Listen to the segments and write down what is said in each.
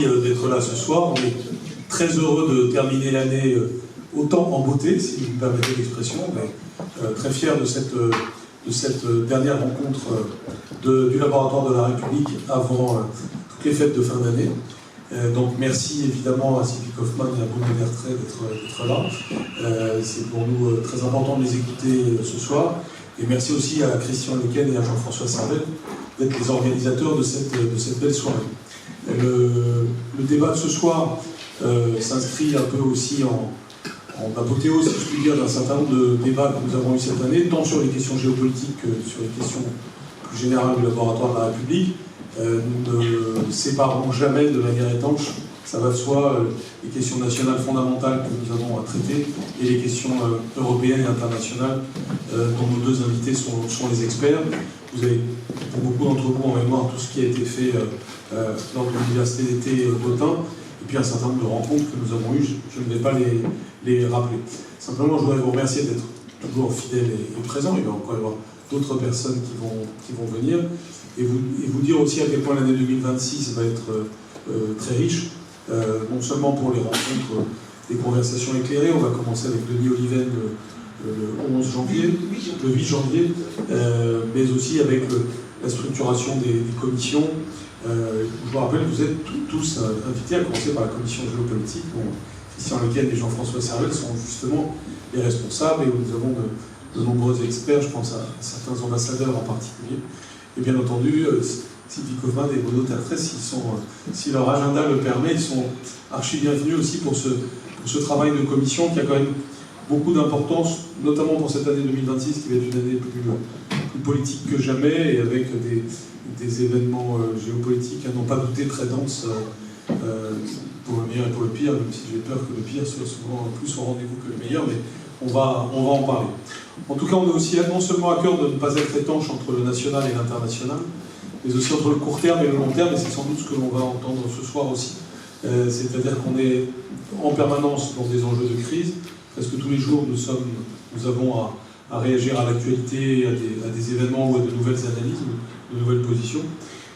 D'être là ce soir. On est très heureux de terminer l'année autant en beauté, si vous me permettez l'expression, mais très fiers de cette dernière rencontre du laboratoire de la République avant toutes les fêtes de fin d'année. Donc merci évidemment à Sylvie Kaufmann et à Bruno Bertret d'être là. C'est pour nous très important de les écouter ce soir. Et merci aussi à Christian Lequen et à Jean-François Servel d'être les organisateurs de cette belle soirée. Le débat de ce soir s'inscrit un peu aussi en apothéose, si je puis dire, d'un certain nombre de débats que nous avons eu cette année, tant sur les questions géopolitiques que sur les questions plus générales du laboratoire de la République. Nous ne séparons jamais de manière étanche, ça va de soi, les questions nationales fondamentales que nous avons à traiter et les questions européennes et internationales dont nos deux invités sont les experts. Vous avez, pour beaucoup d'entre vous, en mémoire tout ce qui a été fait lors de l'université d'été d'Autun, et puis un certain nombre de rencontres que nous avons eues, je ne vais pas les rappeler. Simplement, je voudrais vous remercier d'être toujours fidèles et présents. Il va encore y avoir d'autres personnes qui vont venir, et vous dire aussi à quel point l'année 2026 va être très riche, non seulement pour les rencontres, des conversations éclairées. On va commencer avec Denis Oliven le 11 janvier, le 8 janvier, mais aussi avec la structuration des commissions. Je vous rappelle que vous êtes tous invités, à commencer par la commission géopolitique, dont Christian Lequen et Jean-François Servel sont justement les responsables, et où nous avons de nombreux experts, je pense à certains ambassadeurs en particulier. Et bien entendu, Sylvie Kaufmann et Bruno Bertret, si leur agenda le permet, ils sont archi bienvenus aussi pour ce travail de commission qui a quand même beaucoup d'importance, notamment pour cette année 2026, qui va être une année plus politique que jamais, et avec des événements géopolitiques, à n'en pas douter, très denses, pour le meilleur et pour le pire, même si j'ai peur que le pire soit souvent plus au rendez-vous que le meilleur, mais on va en parler. En tout cas, on a aussi non seulement à cœur de ne pas être étanche entre le national et l'international, mais aussi entre le court terme et le long terme, et c'est sans doute ce que l'on va entendre ce soir aussi. C'est-à-dire qu'on est en permanence dans des enjeux de crise. Presque tous les jours, nous avons à réagir à l'actualité, à des événements ou à de nouvelles analyses, de nouvelles positions.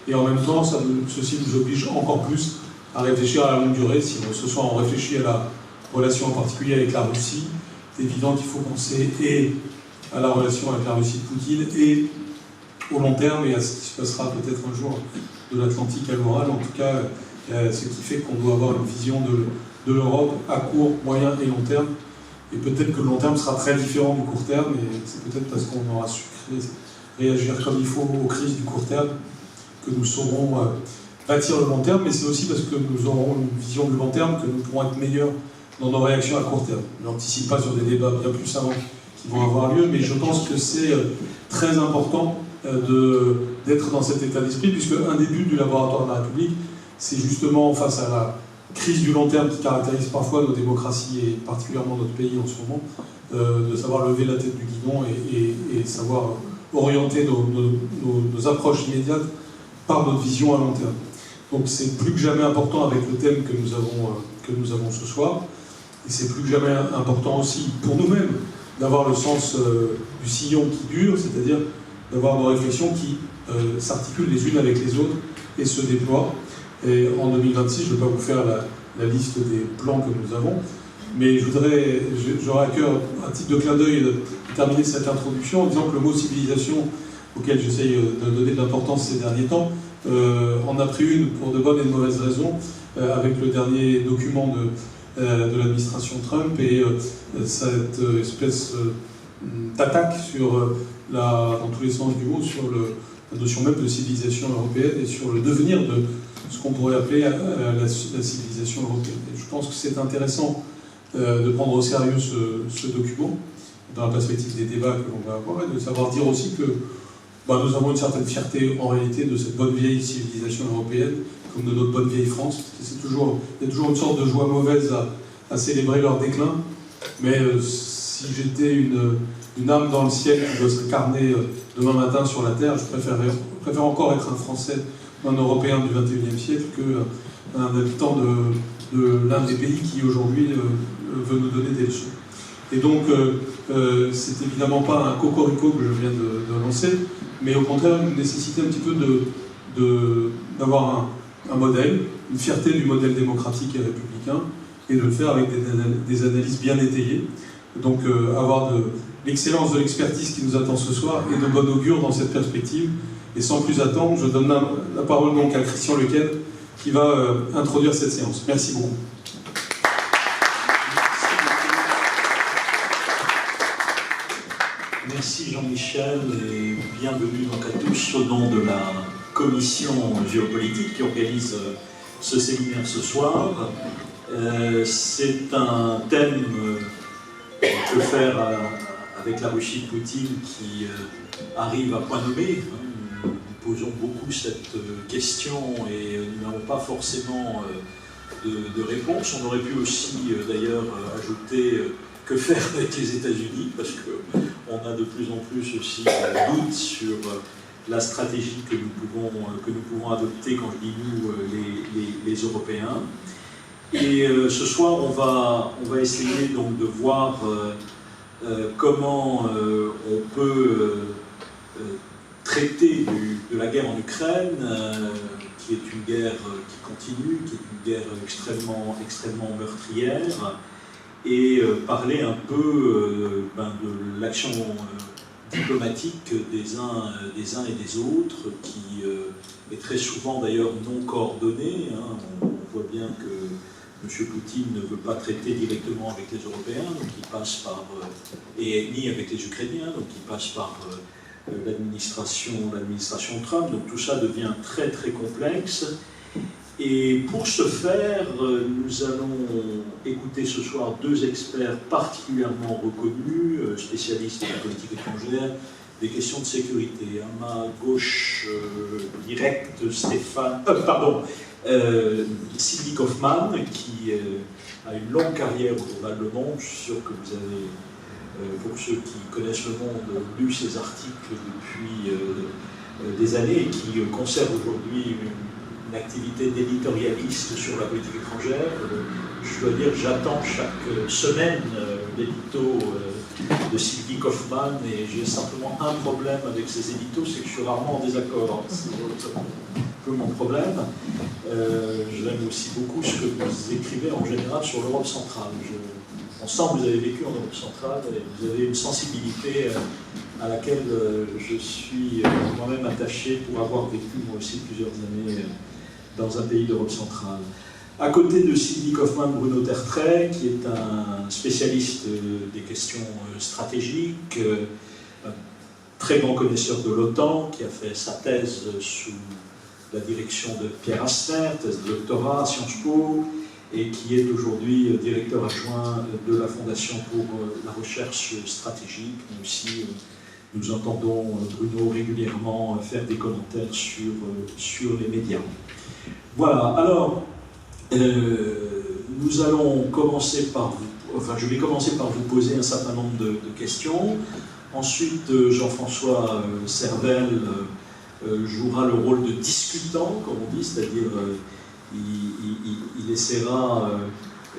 Et en même temps, ceci nous oblige encore plus à réfléchir à la longue durée. Si ce soir on réfléchit à la relation en particulier avec la Russie, c'est évident qu'il faut penser et à la relation avec la Russie de Poutine et au long terme et à ce qui se passera peut-être un jour de l'Atlantique à l'oral. En tout cas, ce qui fait qu'on doit avoir une vision de l'Europe à court, moyen et long terme. Et peut-être que le long terme sera très différent du court terme, et c'est peut-être parce qu'on aura su réagir comme il faut aux crises du court terme que nous saurons bâtir le long terme, mais c'est aussi parce que nous aurons une vision du long terme que nous pourrons être meilleurs dans nos réactions à court terme. Je n'anticipe pas sur des débats bien plus savants qui vont avoir lieu, mais je pense que c'est très important d'être dans cet état d'esprit, puisque un des buts du laboratoire de la République, c'est justement face à la crise du long terme qui caractérise parfois nos démocraties et particulièrement notre pays en ce moment, de savoir lever la tête du guidon et savoir orienter nos approches immédiates par notre vision à long terme. Donc c'est plus que jamais important avec le thème que nous avons ce soir, et c'est plus que jamais important aussi pour nous-mêmes d'avoir le sens du sillon qui dure, c'est-à-dire d'avoir nos réflexions qui s'articulent les unes avec les autres et se déploient. Et en 2026, je ne vais pas vous faire la liste des plans que nous avons, mais j'aurais à cœur, à titre de clin d'œil, de terminer cette introduction en disant que le mot civilisation, auquel j'essaye de donner de l'importance ces derniers temps, en a pris une pour de bonnes et de mauvaises raisons, avec le dernier document de l'administration Trump et cette espèce d'attaque dans tous les sens du mot sur la notion même de civilisation européenne et sur le devenir de ce qu'on pourrait appeler la civilisation européenne. Et je pense que c'est intéressant de prendre au sérieux ce document, dans la perspective des débats que l'on va avoir, et de savoir dire aussi que nous avons une certaine fierté en réalité de cette bonne vieille civilisation européenne, comme de notre bonne vieille France. Il y a toujours une sorte de joie mauvaise à célébrer leur déclin, mais si j'étais une âme dans le ciel qui doit s'incarner demain matin sur la terre, je préfère encore être un Français, un Européen du XXIe siècle qu'un habitant de l'un des pays qui aujourd'hui veut nous donner des leçons. Et donc, c'est évidemment pas un cocorico que je viens de lancer, mais au contraire une nécessité un petit peu d'avoir un modèle, une fierté du modèle démocratique et républicain, et de le faire avec des analyses bien étayées. Donc avoir l'excellence de l'expertise qui nous attend ce soir et de bon augure dans cette perspective. Et sans plus attendre, je donne la parole donc à Christian Lequesne qui va introduire cette séance. Merci beaucoup. Merci Jean-Michel et bienvenue donc à tous au nom de la commission géopolitique qui organise ce séminaire ce soir. C'est un thème que faire avec la Russie de Poutine qui arrive à point nommé. Nous posons beaucoup cette question et nous n'avons pas forcément de réponse. On aurait pu aussi d'ailleurs ajouter que faire avec les États-Unis, parce qu'on a de plus en plus aussi doutes sur la stratégie que nous pouvons adopter, quand je dis nous, les Européens. Et ce soir, on va essayer donc de voir comment on peut traiter de la guerre en Ukraine, qui est une guerre qui continue, qui est une guerre extrêmement meurtrière, et parler un peu de l'action diplomatique des uns et des autres, qui est très souvent d'ailleurs non coordonnée. On voit bien que M. Poutine ne veut pas traiter directement avec les Européens, donc il passe par, ni avec les Ukrainiens, donc il passe par l'administration Trump. Donc tout ça devient très très complexe. Et pour ce faire, nous allons écouter ce soir deux experts particulièrement reconnus, spécialistes de la politique étrangère, des questions de sécurité. À ma gauche directe, Sylvie Kaufmann, qui a une longue carrière au journal Le Monde. Je suis sûr que vous avez, pour ceux qui connaissent Le Monde, lu ses articles depuis des années et qui conserve aujourd'hui une activité d'éditorialiste sur la politique étrangère. Je dois dire que j'attends chaque semaine l'édito de Sylvie Kaufmann et j'ai simplement un problème avec ces éditos, c'est que je suis rarement en désaccord. C'est un peu mon problème. J'aime aussi beaucoup ce que vous écrivez en général sur l'Europe centrale. On sent que vous avez vécu en Europe centrale et vous avez une sensibilité à laquelle je suis moi-même attaché pour avoir vécu moi aussi plusieurs années dans un pays d'Europe centrale. À côté de Sylvie Kaufmann, Bruno Tertrais, qui est un spécialiste des questions stratégiques, un très grand connaisseur de l'OTAN, qui a fait sa thèse sous la direction de Pierre Asner, thèse de doctorat à Sciences Po, et qui est aujourd'hui directeur adjoint de la Fondation pour la recherche stratégique. Nous aussi, nous entendons Bruno régulièrement faire des commentaires sur les médias. Voilà, alors, nous allons commencer je vais commencer par vous poser un certain nombre de questions. Ensuite, Jean-François Servel jouera le rôle de discutant, comme on dit, c'est-à-dire il essaiera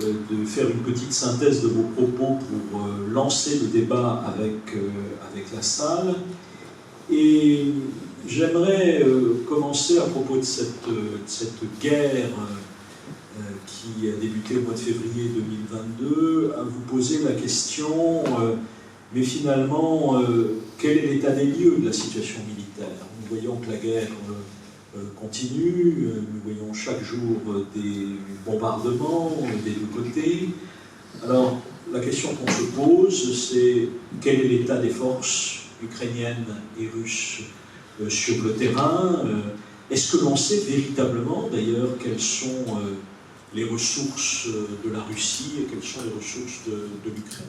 de faire une petite synthèse de vos propos pour lancer le débat avec la salle. Et j'aimerais commencer à propos de cette guerre qui a débuté au mois de février 2022, à vous poser la question, mais finalement, quel est l'état des lieux de la situation militaire? Nous voyons que la guerre continue, nous voyons chaque jour des bombardements des deux côtés. Alors, la question qu'on se pose, c'est quel est l'état des forces ukrainiennes et russes sur le terrain? Est-ce que l'on sait véritablement, d'ailleurs, quelles sont les ressources de la Russie et quelles sont les ressources de l'Ukraine?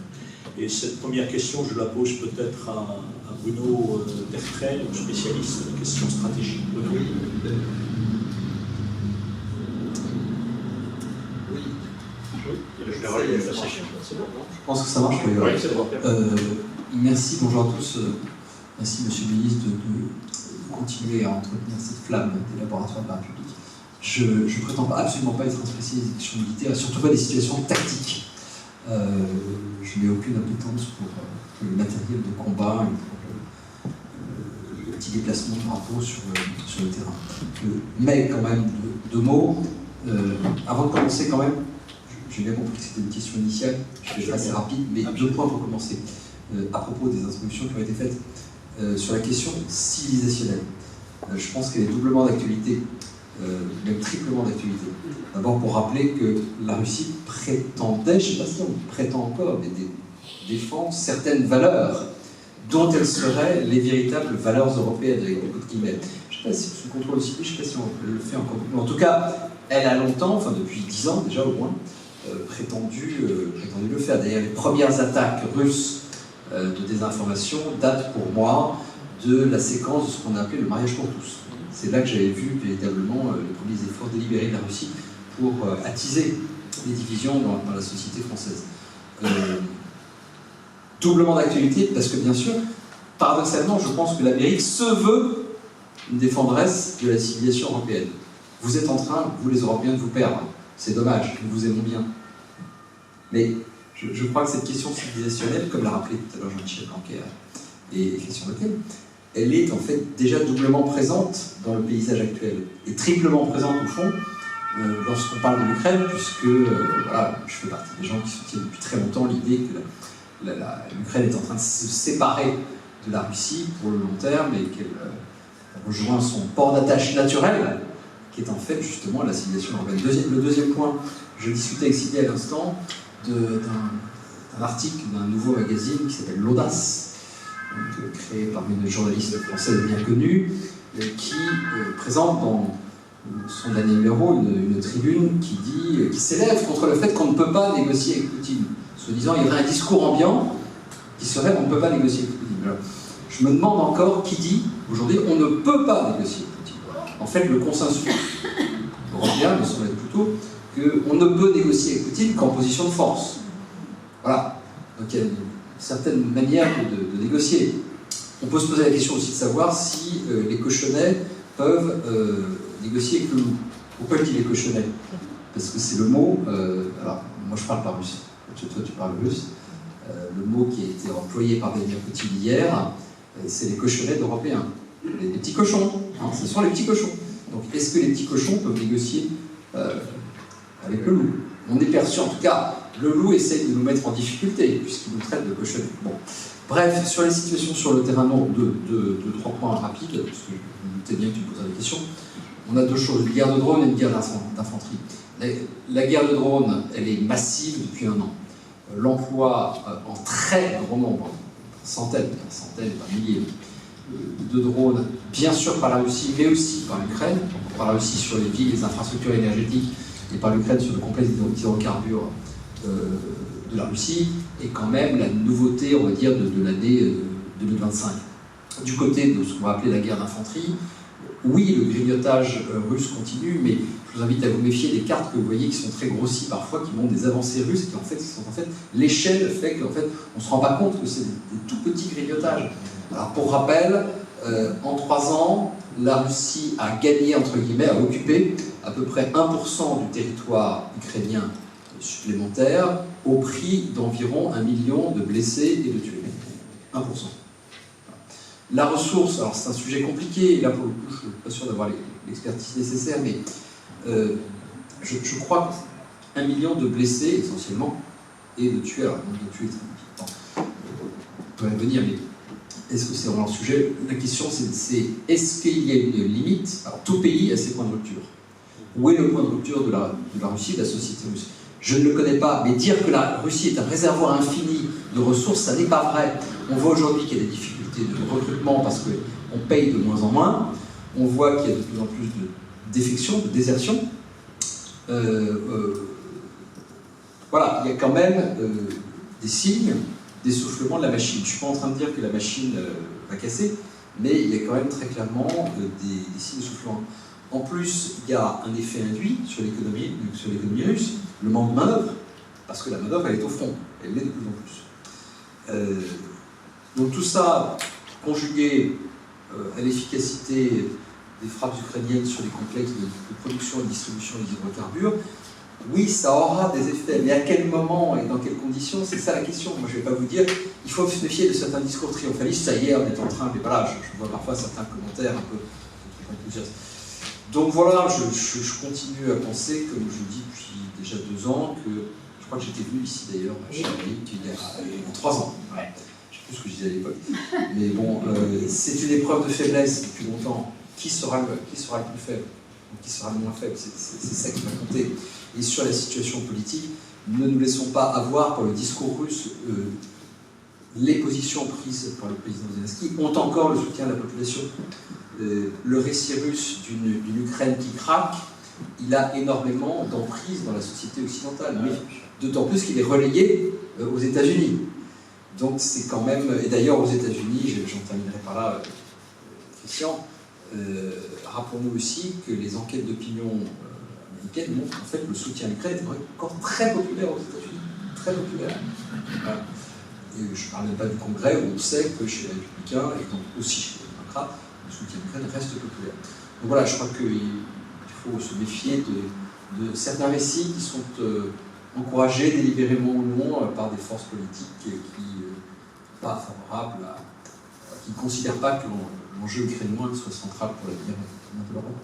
Et cette première question, je la pose peut-être à Bruno Tertrais, spécialiste des questions stratégiques. Bruno. Je pense que ça marche. Oui, c'est bon. Merci, bonjour à tous. Merci, Monsieur le Ministre, de continuer à entretenir cette flamme des laboratoires de la République. Je ne prétends absolument pas être un spécialiste des questions militaires, surtout pas des situations tactiques. Je n'ai aucune appétence pour le matériel de combat et pour le petits déplacements de drapeaux sur le terrain. Mais quand même, deux mots. Avant de commencer quand même, j'ai bien compris que c'était une question initiale, je vais être assez rapide, mais deux points pour commencer. À propos des introductions qui ont été faites sur la question civilisationnelle. Je pense qu'elle est doublement d'actualité, même triplement d'actualité. D'abord pour rappeler que la Russie prétendait, je ne sais pas si on prétend encore, mais défend certaines valeurs dont elles seraient les véritables valeurs européennes, avec beaucoup de guillemets. Je ne sais pas si sous contrôle aussi, je ne sais pas si on le fait encore beaucoup. En tout cas, elle a longtemps, enfin depuis 10 ans déjà au moins, prétendu le faire. D'ailleurs, les premières attaques russes de désinformation datent pour moi de la séquence de ce qu'on a appelé le mariage pour tous. C'est là que j'avais vu véritablement les premiers efforts délibérés de la Russie pour attiser les divisions dans la société française. Doublement d'actualité, parce que bien sûr, paradoxalement, je pense que l'Amérique se veut une défendresse de la civilisation européenne. Vous êtes en train, vous les Européens, de vous perdre. C'est dommage, nous vous aimons bien. Mais je crois que cette question civilisationnelle, comme l'a rappelé tout à l'heure Jean-Michel Blanquer et Christian Lequel, elle est en fait déjà doublement présente dans le paysage actuel, et triplement présente au fond lorsqu'on parle de l'Ukraine, puisque voilà, je fais partie des gens qui soutiennent depuis très longtemps l'idée que l'Ukraine est en train de se séparer de la Russie pour le long terme et qu'elle rejoint son port d'attache naturel, qui est en fait justement la civilisation européenne. Le deuxième point, je discutais avec Sylvie à l'instant d'un article d'un nouveau magazine qui s'appelle L'Audace, créé par une journaliste française bien connue, qui présente dans son dernier numéro une tribune qui s'élève contre le fait qu'on ne peut pas négocier avec Poutine. Soi-disant, il y aurait un discours ambiant qui serait on ne peut pas négocier avec Poutine. Alors, je me demande encore qui dit aujourd'hui on ne peut pas négocier avec Poutine. En fait, le consensus européen me semble plutôt qu'on ne peut négocier avec Poutine qu'en position de force. Voilà. Donc il y a une certaine manière de négocier. On peut se poser la question aussi de savoir si les cochonnets peuvent négocier avec le loup. Pourquoi je dis les cochonnets? Parce que c'est le mot, alors moi je parle pas russe, toi tu parles russe, le mot qui a été employé par Vladimir Poutine hier, c'est les cochonnets européens. Les petits cochons, hein, ce sont les petits cochons. Donc est-ce que les petits cochons peuvent négocier avec le loup? On est perçu, en tout cas, le loup essaye de nous mettre en difficulté, puisqu'il nous traite de cochonnets. Bon. Bref, sur les situations sur le terrain, non, trois points rapides, parce que je me doutais bien que tu me poserais des questions. On a deux choses, une guerre de drones et une guerre d'infanterie. La guerre de drones, elle est massive depuis 1 an. L'emploi en très grand nombre, centaines, par milliers, de drones, bien sûr par la Russie, mais aussi par l'Ukraine, par la Russie sur les villes, les infrastructures énergétiques, et par l'Ukraine sur le complexe d'hydrocarbures de la Russie, et quand même la nouveauté, on va dire, de l'année 2025. Du côté de ce qu'on va appeler la guerre d'infanterie, oui, le grignotage russe continue, mais je vous invite à vous méfier des cartes que vous voyez qui sont très grossies parfois, qui montrent des avancées russes, qui sont en fait l'échelle fait qu'en fait on ne se rend pas compte que c'est des tout petits grignotages. Alors pour rappel, en 3 ans, la Russie a gagné, entre guillemets, a occupé à peu près 1% du territoire ukrainien supplémentaire au prix d'environ 1 million de blessés et de tués. 1%. La ressource, alors c'est un sujet compliqué, et là pour le coup je ne suis pas sûr d'avoir l'expertise nécessaire, mais je crois que 1 million de blessés essentiellement, et de tués, alors le nombre de tués est très important. On peut y revenir, mais est-ce que c'est vraiment le sujet? La question c'est est-ce qu'il y a une limite? Alors tout pays a ses points de rupture. Où est le point de rupture de la Russie, de la société russe? Je ne le connais pas, mais dire que la Russie est un réservoir infini de ressources, ça n'est pas vrai. On voit aujourd'hui qu'il y a des difficultés de recrutement parce qu'on paye de moins en moins. On voit qu'il y a de plus en plus de défections, de désertions. Voilà, il y a quand même des signes d'essoufflement de la machine. Je ne suis pas en train de dire que la machine va casser, mais il y a quand même très clairement des signes d'essoufflement. En plus, il y a un effet induit sur l'économie russe, le manque de main-d'œuvre, parce que la main-d'œuvre elle est au front, elle l'est de plus en plus. Donc tout ça, conjugué à l'efficacité des frappes ukrainiennes sur les complexes de production et de distribution des hydrocarbures, oui, ça aura des effets, mais à quel moment et dans quelles conditions, c'est ça la question. Moi, je ne vais pas vous dire, il faut se méfier de certains discours triomphalistes, ça y est, on est en train, mais voilà, je vois parfois certains commentaires un peu enthousiastes. Donc voilà, je continue à penser, comme je dis depuis déjà 2 ans, que je crois que j'étais venu ici d'ailleurs, chez Amérique, il y a 3 ans. Ouais. Je ne sais plus ce que je disais à l'époque. Mais bon, c'est une épreuve de faiblesse depuis longtemps. Qui sera le plus faible? Qui sera le moins faible? C'est ça qui va compter. Et sur la situation politique, ne nous laissons pas avoir par le discours russe. Les positions prises par le président Zelensky ont encore le soutien de la population. Le récit russe d'une Ukraine qui craque, il a énormément d'emprise dans la société occidentale, mais d'autant plus qu'il est relayé aux États-Unis. Donc c'est quand même, et d'ailleurs aux États-Unis, j'en terminerai par là, Christian, rappelons-nous aussi que les enquêtes d'opinion américaines montrent qu'en fait le soutien à l'Ukraine est encore très populaire aux États-Unis, très populaire. Voilà. Et je ne parle même pas du Congrès où on sait que chez les Républicains et donc aussi chez les démocrates, le soutien à l'Ukraine reste populaire. Donc voilà, je crois qu'il faut se méfier de certains récits qui sont encouragés délibérément ou non par des forces politiques qui ne sont pas favorables qui ne considèrent pas que l'enjeu ukrainien soit central pour l'avenir de l'Europe.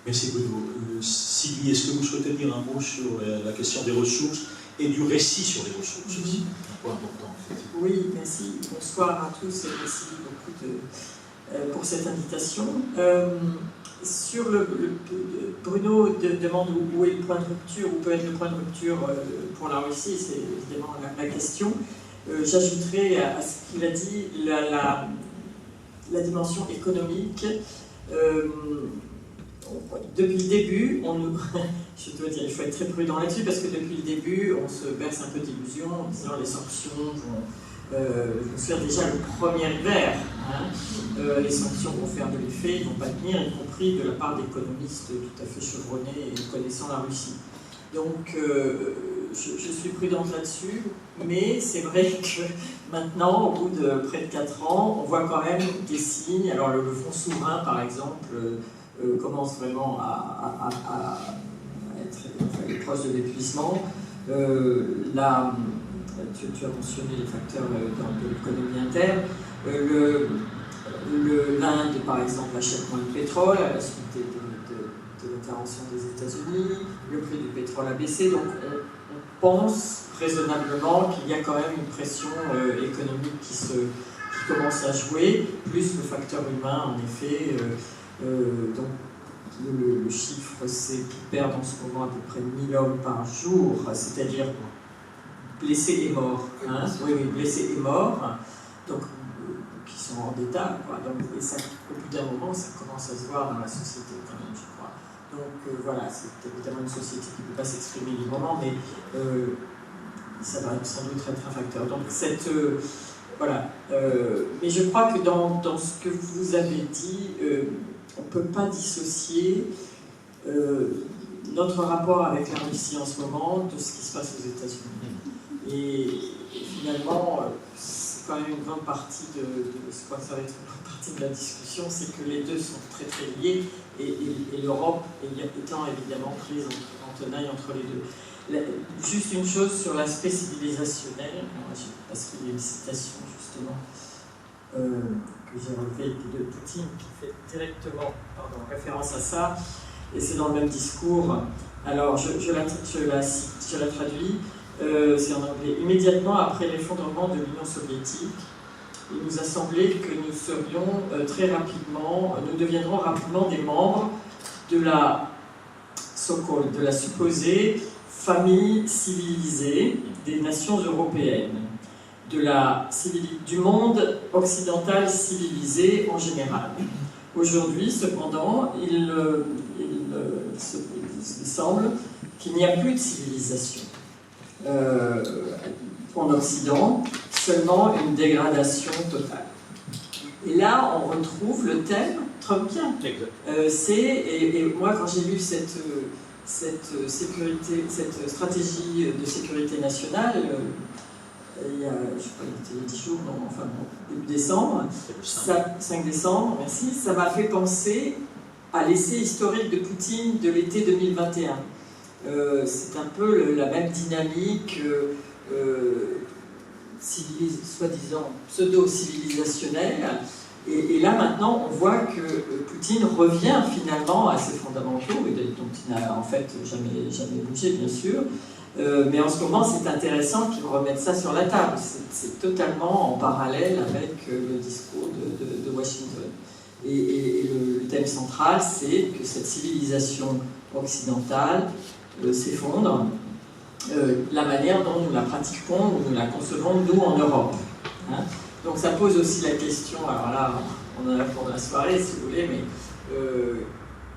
Merci Bruno. Sylvie, est-ce que vous souhaitez dire un mot sur la question des ressources et du récit sur les ressources aussi? Un point important. Oui, merci. Bonsoir à tous et merci beaucoup pour cette invitation. Sur Bruno demande où est le point de rupture, où peut être le point de rupture pour la Russie, c'est évidemment la question. J'ajouterai à ce qu'il a dit la dimension économique. Depuis le début, je dois dire, il faut être très prudent là-dessus parce que depuis le début, on se berce un peu d'illusions en disant les sanctions vont faire déjà le premier hiver. Les sanctions vont faire de l'effet, ils ne vont pas tenir, y compris de la part d'économistes tout à fait chevronnés et connaissant la Russie. Donc, je suis prudente là-dessus, mais c'est vrai que maintenant, au bout de près de 4 ans, on voit quand même des signes. Alors, le fonds souverain, par exemple, commence vraiment à être proche de l'épuisement. Tu as mentionné les facteurs de l'économie interne. L'Inde, par exemple, achète moins de pétrole à la suite de l'intervention des États-Unis. Le prix du pétrole a baissé. Donc, on pense raisonnablement qu'il y a quand même une pression économique qui commence à jouer, plus le facteur humain, en effet. Donc, le chiffre, c'est qu'ils perdent en ce moment à peu près 1000 hommes par jour, c'est-à-dire blessés et morts. Hein, oui, blessés et morts, donc, qui sont hors d'état. Donc, et ça, au bout d'un moment, ça commence à se voir dans la société, quand même, je crois. Donc, voilà, c'est évidemment une société qui ne peut pas s'exprimer librement, mais ça va sans doute être un facteur. Donc, voilà. Mais je crois que dans ce que vous avez dit, on ne peut pas dissocier notre rapport avec la Russie en ce moment de ce qui se passe aux États-Unis. Et finalement, c'est quand même une grande partie je crois que ça va être une grande partie de la discussion, c'est que les deux sont très très liés et l'Europe étant évidemment prise en tenaille entre les deux. Juste une chose sur l'aspect civilisationnel, parce qu'il y a une citation justement que j'ai relevée de Poutine qui fait directement référence à ça, et c'est dans le même discours. Alors je la cite, je la traduis, c'est en anglais. Immédiatement après l'effondrement de l'Union soviétique, il nous a semblé que nous serions nous deviendrons rapidement des membres de la so-called, de la supposée famille civilisée des nations européennes, du monde occidental civilisé en général. Aujourd'hui, cependant, il semble qu'il n'y a plus de civilisation en Occident, seulement une dégradation totale. Et là, on retrouve le thème trumpien. Et moi, quand j'ai lu cette stratégie de sécurité nationale, il y a, je sais pas, il y a 10 jours, non, enfin bon, début décembre, 5 décembre, merci, ça m'a fait penser à l'essai historique de Poutine de l'été 2021. c'est un peu la même dynamique soi-disant pseudo-civilisationnelle. Et là maintenant, on voit que Poutine revient finalement à ses fondamentaux, dont il n'a en fait jamais bougé, bien sûr. Mais en ce moment, c'est intéressant qu'ils remettent ça sur la table. C'est totalement en parallèle avec le discours de Washington. Et le thème central, c'est que cette civilisation occidentale s'effondre. La manière dont nous la pratiquons, ou nous la concevons, nous, en Europe. Hein. Donc ça pose aussi la question, alors là, on en a pour la soirée, si vous voulez, mais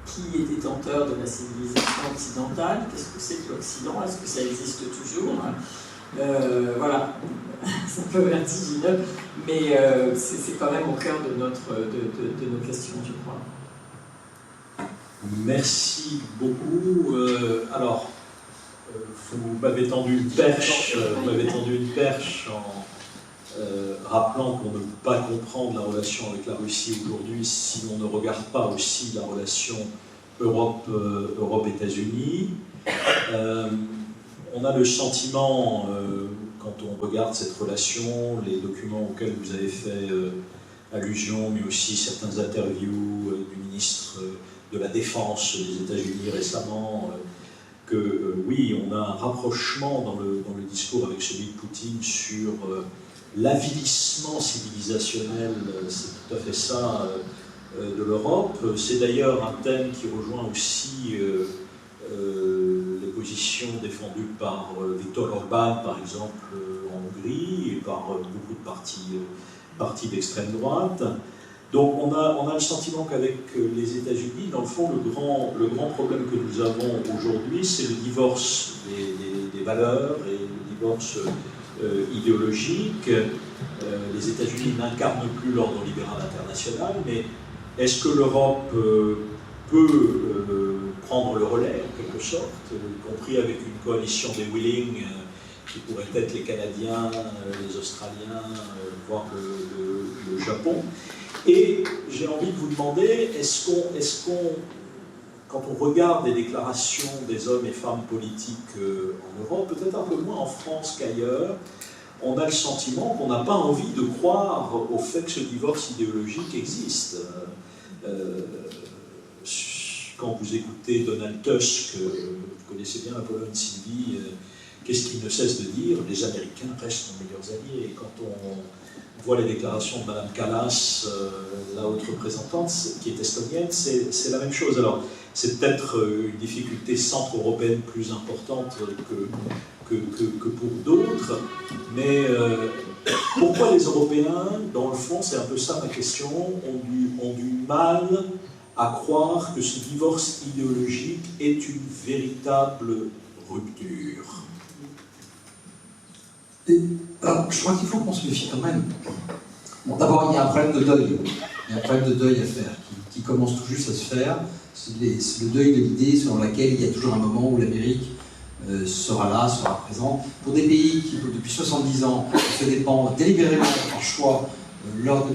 qui est détenteur de la civilisation occidentale? Qu'est-ce que c'est que l'Occident? Est-ce que ça existe toujours? Voilà, c'est un peu vertigineux, mais c'est quand même au cœur de nos questions, je crois. Merci beaucoup. Alors, vous m'avez tendu une perche, en rappelant qu'on ne peut pas comprendre la relation avec la Russie aujourd'hui si on ne regarde pas aussi la relation Europe-États-Unis. On a le sentiment, quand on regarde cette relation, les documents auxquels vous avez fait allusion, mais aussi certaines interviews du ministre de la Défense des États-Unis récemment, que oui, on a un rapprochement dans le discours avec celui de Poutine sur l'avilissement civilisationnel, c'est tout à fait ça, de l'Europe. C'est d'ailleurs un thème qui rejoint aussi les positions défendues par Viktor Orbán, par exemple, en Hongrie, et par beaucoup de partis d'extrême droite. Donc on a le sentiment qu'avec les États-Unis, dans le fond, le grand problème que nous avons aujourd'hui, c'est le divorce des valeurs et le divorce idéologique. Les États-Unis n'incarnent plus l'ordre libéral international, mais est-ce que l'Europe peut prendre le relais, en quelque sorte, y compris avec une coalition des willing qui pourraient être les Canadiens, les Australiens, voire le Japon? Et j'ai envie de vous demander, est-ce qu'on, quand on regarde les déclarations des hommes et femmes politiques en Europe, peut-être un peu moins en France qu'ailleurs, on a le sentiment qu'on n'a pas envie de croire au fait que ce divorce idéologique existe. Quand vous écoutez Donald Tusk, vous connaissez bien la Pologne, Sylvie, qu'est-ce qu'il ne cesse de dire? Les Américains restent nos meilleurs alliés. Et quand on voit les déclarations de Mme Kallas, la haute représentante, qui est estonienne, c'est la même chose. Alors, c'est peut-être une difficulté centre-européenne plus importante que pour d'autres, mais pourquoi les Européens, dans le fond, c'est un peu ça ma question, ont du mal à croire que ce divorce idéologique est une véritable rupture? Alors, je crois qu'il faut qu'on se méfie quand même. Bon, d'abord, il y a un problème de deuil. Il y a un problème de deuil à faire, qui commence tout juste à se faire. C'est le deuil de l'idée selon laquelle il y a toujours un moment où l'Amérique sera là, sera présente. Pour des pays qui, depuis 70 ans, se dépendent délibérément par choix leur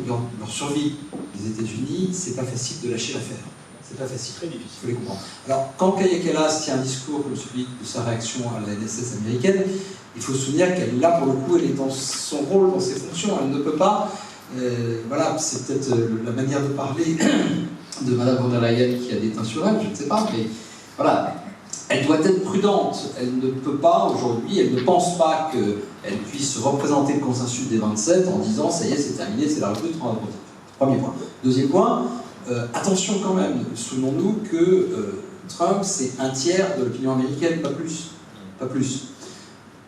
survie des États-Unis, c'est pas facile de lâcher l'affaire. C'est pas facile. Très difficile. Il faut les comprendre. Alors, quand Kaja Kallas tient un discours comme celui de sa réaction à la NSS américaine, il faut se souvenir qu'elle, là, pour le coup, elle est dans son rôle, dans ses fonctions. Elle ne peut pas... voilà, c'est peut-être la manière de parler de Mme von der Leyen qui a des teints sur elle, je ne sais pas, mais voilà. Elle doit être prudente. Elle ne peut pas, aujourd'hui, elle ne pense pas qu'elle puisse représenter le consensus des 27 en disant « ça y est, c'est terminé, c'est la rupture transatlantique ». Premier point. Deuxième point, attention quand même, souvenons-nous que Trump, c'est un tiers de l'opinion américaine, pas plus. Pas plus.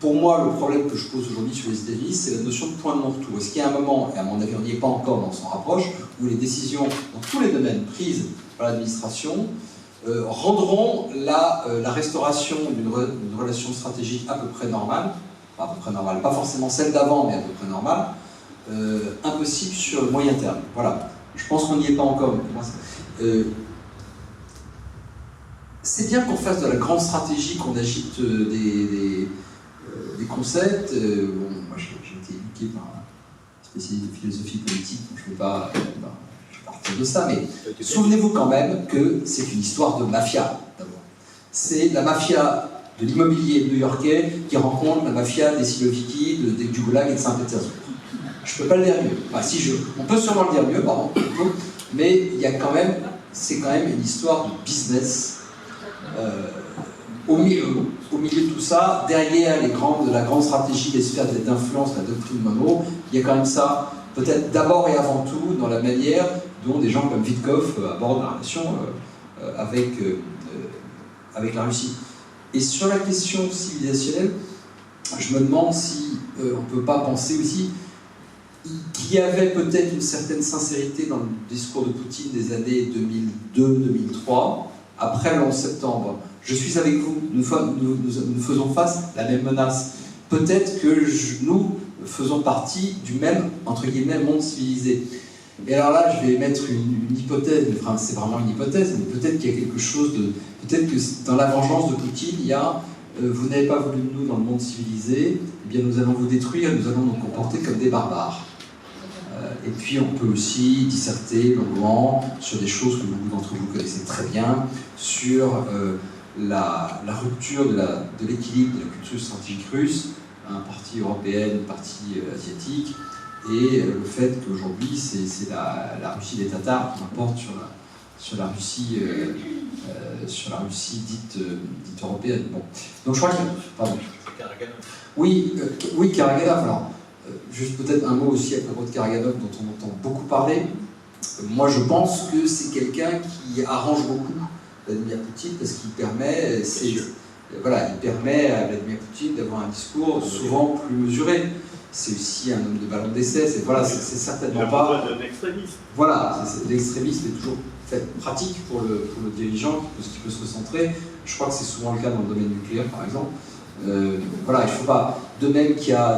Pour moi, le problème que je pose aujourd'hui sur les États-Unis, c'est la notion de point de non-retour. Est-ce qu'il y a un moment, et à mon avis on n'y est pas encore, dans son rapproche, où les décisions dans tous les domaines prises par l'administration rendront la restauration d'une relation stratégique à peu près normale, pas forcément celle d'avant, mais à peu près normale, impossible sur le moyen terme. Voilà. Je pense qu'on n'y est pas encore. C'est bien qu'on fasse de la grande stratégie, qu'on agite des concepts. Bon, moi j'ai été éduqué par un spécialiste de philosophie politique, donc je ne vais pas partir de ça, mais souvenez-vous quand même que c'est une histoire de mafia, d'abord. C'est la mafia de l'immobilier new-yorkais qui rencontre la mafia des Siloviki, du Goulag et de Saint-Pétersbourg. Je ne peux pas le dire mieux. Enfin, on peut sûrement le dire mieux, pardon, mais c'est quand même une histoire de business. Au milieu de tout ça, derrière la grande stratégie des sphères d'influence, la doctrine Monroe, il y a quand même ça, peut-être d'abord et avant tout, dans la manière dont des gens comme Witkov abordent la relation avec la Russie. Et sur la question civilisationnelle, je me demande si on ne peut pas penser aussi qu'il y avait peut-être une certaine sincérité dans le discours de Poutine des années 2002-2003, après le 11 septembre. Je suis avec vous, nous faisons face à la même menace. Peut-être que nous faisons partie du même, entre guillemets, monde civilisé. Et alors là, je vais mettre une hypothèse, enfin, c'est vraiment une hypothèse, mais peut-être qu'il y a quelque chose de... Peut-être que dans la vengeance de Poutine, il y a vous n'avez pas voulu de nous dans le monde civilisé, eh bien nous allons vous détruire, nous allons nous comporter comme des barbares. Et puis on peut aussi disserter longuement sur des choses que beaucoup d'entre vous connaissez très bien, sur la rupture de l'équilibre de la culture stratégique russe, un parti européen, un parti asiatique, et le fait qu'aujourd'hui c'est la Russie des Tatars qui l'emporte sur la Russie dite européenne. Bon. Donc je crois que... Pardon. Oui, Karaganov. Alors, juste peut-être un mot aussi à propos de Karaganov dont on entend beaucoup parler. Moi je pense que c'est quelqu'un qui arrange beaucoup Vladimir Poutine parce qu'il permet, il permet à Vladimir Poutine d'avoir un discours souvent plus mesuré. C'est aussi un homme de ballon d'essai, c'est certainement pas... Voilà, l'extrémisme est toujours pratique pour le dirigeant qui peut se recentrer. Je crois que c'est souvent le cas dans le domaine nucléaire par exemple. Voilà, il ne faut pas... De même qu'il y a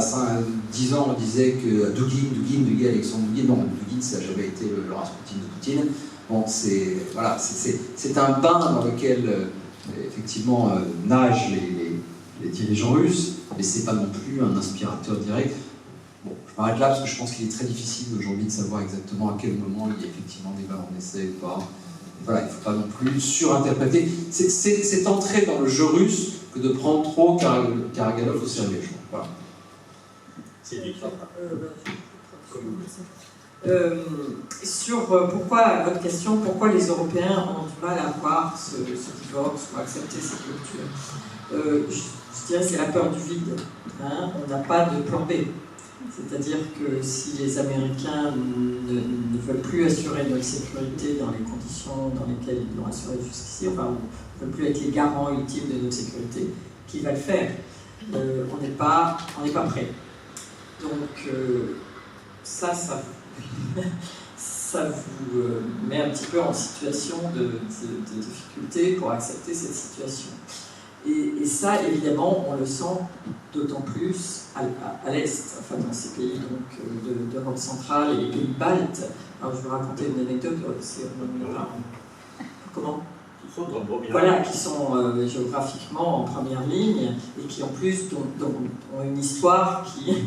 10 ans, on disait que Dugin, Alexandre Dugin, non, Dugin, ça n'a jamais été le Rasputin de Poutine. Bon, c'est un bain dans lequel, effectivement, nagent les dirigeants russes, mais ce n'est pas non plus un inspirateur direct. Bon, je m'arrête là parce que je pense qu'il est très difficile aujourd'hui de savoir exactement à quel moment il y a effectivement des ballons d'essai ou pas. Voilà, il ne faut pas non plus surinterpréter. C'est entrer dans le jeu russe que de prendre trop Karaganov au sérieux. Voilà. Sur votre question, pourquoi les Européens ont du mal à voir ce divorce ou accepter cette rupture, je dirais que c'est la peur du vide. Hein, on n'a pas de plan B. C'est-à-dire que si les Américains ne veulent plus assurer notre sécurité dans les conditions dans lesquelles ils l'ont assuré jusqu'ici, enfin, ne veulent plus être les garants ultimes de notre sécurité, qui va le faire? On n'est pas prêt. Donc ça vous met un petit peu en situation de difficulté pour accepter cette situation. Et ça, évidemment, on le sent d'autant plus à l'Est, enfin dans ces pays d'Europe centrale et les pays baltes. Alors je vais raconter une anecdote, comment ? Voilà, qui sont géographiquement en première ligne et qui en plus ont une histoire qui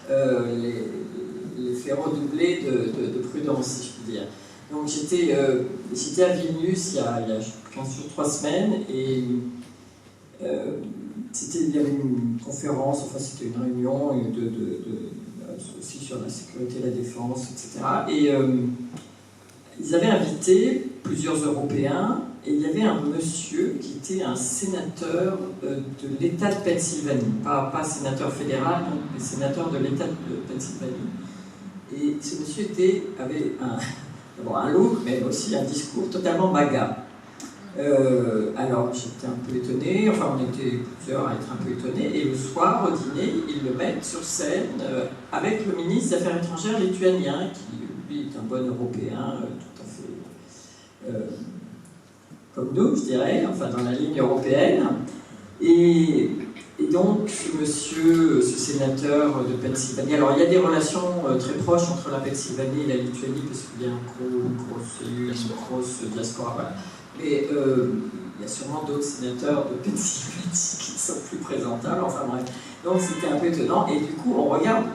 les fait redoubler de prudence, si je puis dire. Donc j'étais à Vilnius il y a 15 jours, 3 semaines, et il y avait une conférence, enfin c'était une réunion aussi sur la sécurité, la défense, etc. Et ils avaient invité plusieurs Européens, et il y avait un monsieur qui était un sénateur de l'État de Pennsylvanie, pas sénateur fédéral, non, mais sénateur de l'État de Pennsylvanie. Et ce monsieur avait d'abord un look, mais aussi un discours totalement MAGA. Alors j'étais un peu étonnée, enfin on était plusieurs à être un peu étonnés, et le soir au dîner, ils le mettent sur scène avec le ministre des Affaires étrangères lituanien, qui lui est un bon Européen, tout à fait comme nous, je dirais, enfin dans la ligne européenne. Et donc ce sénateur de Pennsylvanie, alors il y a des relations très proches entre la Pennsylvanie et la Lituanie, parce qu'il y a une grosse diaspora, voilà. Mais il y a sûrement d'autres sénateurs de Pennsylvanie qui sont plus présentables, enfin bref. Donc c'était un peu étonnant, et du coup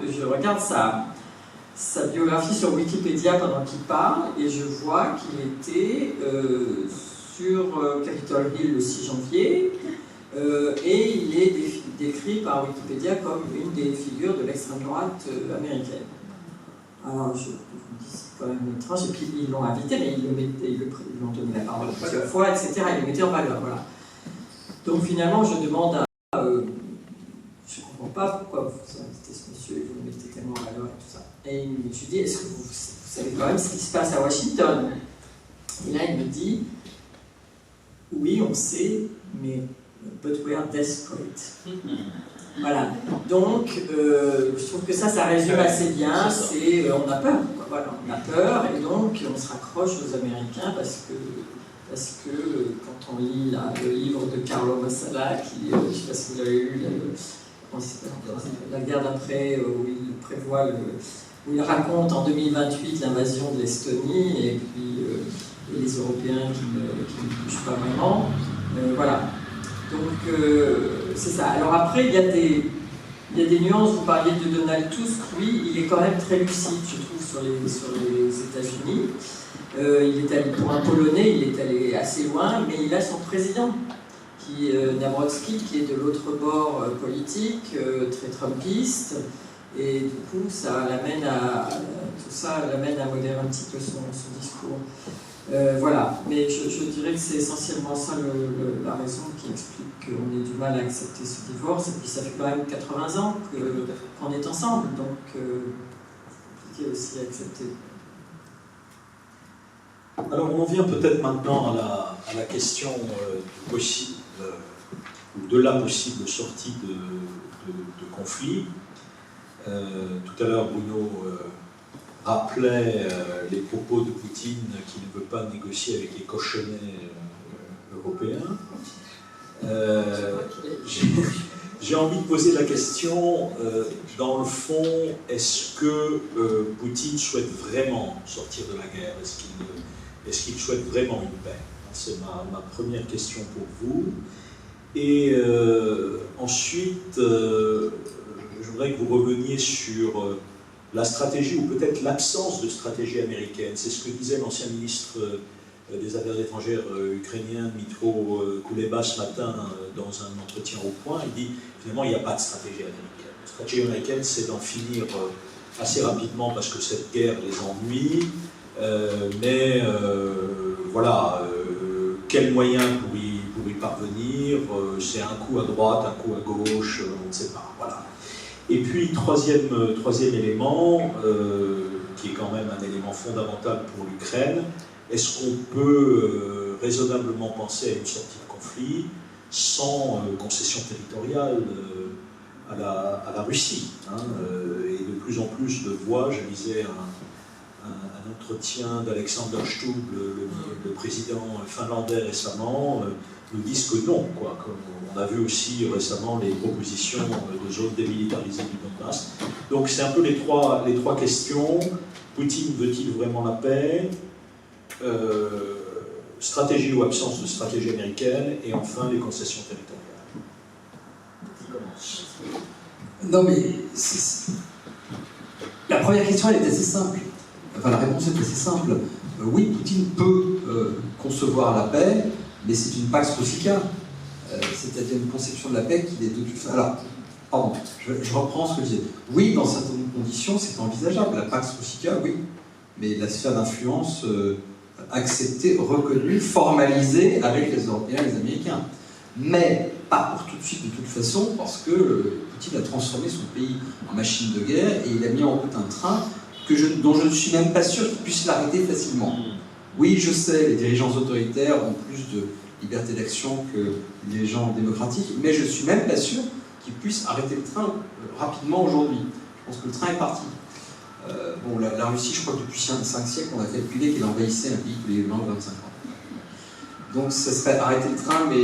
je regarde sa biographie sur Wikipédia pendant qu'il parle, et je vois qu'il était sur Capitol Hill le 6 janvier, et il est décrit par Wikipédia comme une des figures de l'extrême droite américaine. Alors, je me dis, c'est quand même étrange, et puis ils l'ont invité, mais ils lui ont donné la parole plusieurs fois, etc. Ils le mettaient en valeur, voilà. Donc finalement, je demande à... je ne comprends pas pourquoi vous invitez ce monsieur et vous le mettez tellement en valeur et tout ça. Et je lui dis, est-ce que vous savez quand même ce qui se passe à Washington? Et là, il me dit, oui, on sait, mais but we are desperate. Voilà. Donc, je trouve que ça résume assez bien. C'est, on a peur, quoi. Voilà, on a peur, et donc on se raccroche aux Américains parce que quand on lit là, le livre de Carlo Massala, qui, je ne sais pas si vous l'avez lu, la guerre d'après, où il prévoit où il raconte en 2028 l'invasion de l'Estonie et puis les Européens qui ne bougent pas vraiment. Voilà. Donc c'est ça. Alors après, il y a des nuances. Vous parliez de Donald Tusk. Oui, il est quand même très lucide, je trouve, sur les États-Unis. Il est allé, pour un Polonais, il est allé assez loin, mais il a son président, Nawrocki, qui est de l'autre bord politique, très trumpiste. Et du coup, ça l'amène à modérer un petit peu son discours. Voilà, mais je dirais que c'est essentiellement ça la raison qui explique qu'on ait du mal à accepter ce divorce. Et puis ça fait quand même 80 ans qu'on est ensemble, donc compliqué aussi à accepter. Alors on en vient peut-être maintenant à la question du possible, ou de la possible sortie de conflit. Tout à l'heure, Bruno rappelait les propos de Poutine qui ne veut pas négocier avec les cochonnets européens. J'ai envie de poser la question, dans le fond, est-ce que Poutine souhaite vraiment sortir de la guerre? Est-ce qu'il souhaite vraiment une paix? C'est ma première question pour vous. Et ensuite, je voudrais que vous reveniez sur la stratégie, ou peut-être l'absence de stratégie américaine. C'est ce que disait l'ancien ministre des Affaires étrangères ukrainien, Dmytro Kuleba, ce matin, dans un entretien au Point. Il dit, finalement, il n'y a pas de stratégie américaine. La stratégie américaine, c'est d'en finir assez rapidement, parce que cette guerre les ennuie. Mais voilà, quels moyens pour y parvenir? C'est un coup à droite, un coup à gauche, on ne sait pas. Voilà. Et puis, troisième élément, qui est quand même un élément fondamental pour l'Ukraine, est-ce qu'on peut raisonnablement penser à une sortie de conflit sans concession territoriale à la Russie, hein, et de plus en plus de voix, je lisais un entretien d'Alexander Stubb, le président finlandais récemment, nous disent que non, quoi. On a vu aussi récemment les propositions de zones démilitarisées du Donbass. Donc c'est un peu les trois questions. Poutine veut-il vraiment la paix? Stratégie ou absence de stratégie américaine? Et enfin les concessions territoriales. Qui commence? Non mais la première question, elle est assez simple. Enfin, la réponse est assez simple. Oui, Poutine peut concevoir la paix, mais c'est une pax rustica. C'est-à-dire une conception de la paix qui est de toute façon... Alors, pardon, je reprends ce que je disais. Oui, dans certaines conditions, c'est envisageable. La pax rustica, oui. Mais la sphère d'influence acceptée, reconnue, formalisée avec les Européens et les Américains. Mais pas pour tout de suite, de toute façon, parce que Poutine a transformé son pays en machine de guerre et il a mis en route un train dont je ne suis même pas sûr qu'il puisse l'arrêter facilement. Oui, je sais, les dirigeants autoritaires ont plus de liberté d'action que les dirigeants démocratiques, mais je ne suis même pas sûr qu'ils puissent arrêter le train rapidement aujourd'hui. Je pense que le train est parti. Bon, la Russie, je crois que depuis 5 siècles, on a calculé qu'elle envahissait un pays tous les 20-25 ans. Donc ce serait arrêter le train, mais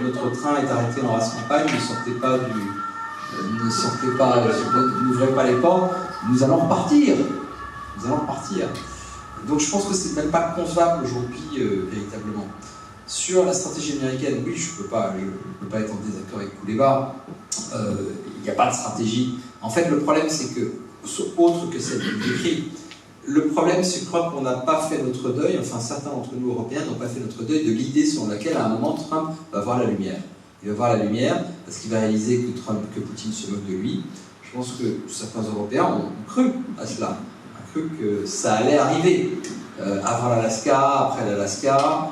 notre train est arrêté en race campagne, n'ouvrez pas les portes, nous allons repartir. Donc je pense que c'est même pas concevable aujourd'hui, véritablement. Sur la stratégie américaine, oui, je ne peux pas être en désaccord avec Kuleba. Il n'y a pas de stratégie. En fait, le problème, c'est que, autre que celle qu'il décrit, le problème, c'est que je crois qu'on n'a pas fait notre deuil, enfin certains d'entre nous Européens n'ont pas fait notre deuil de l'idée sur laquelle à un moment Trump va voir la lumière. Il va voir la lumière parce qu'il va réaliser que Poutine se moque de lui. Je pense que certains Européens ont cru à cela, ont cru que ça allait arriver avant l'Alaska, après l'Alaska,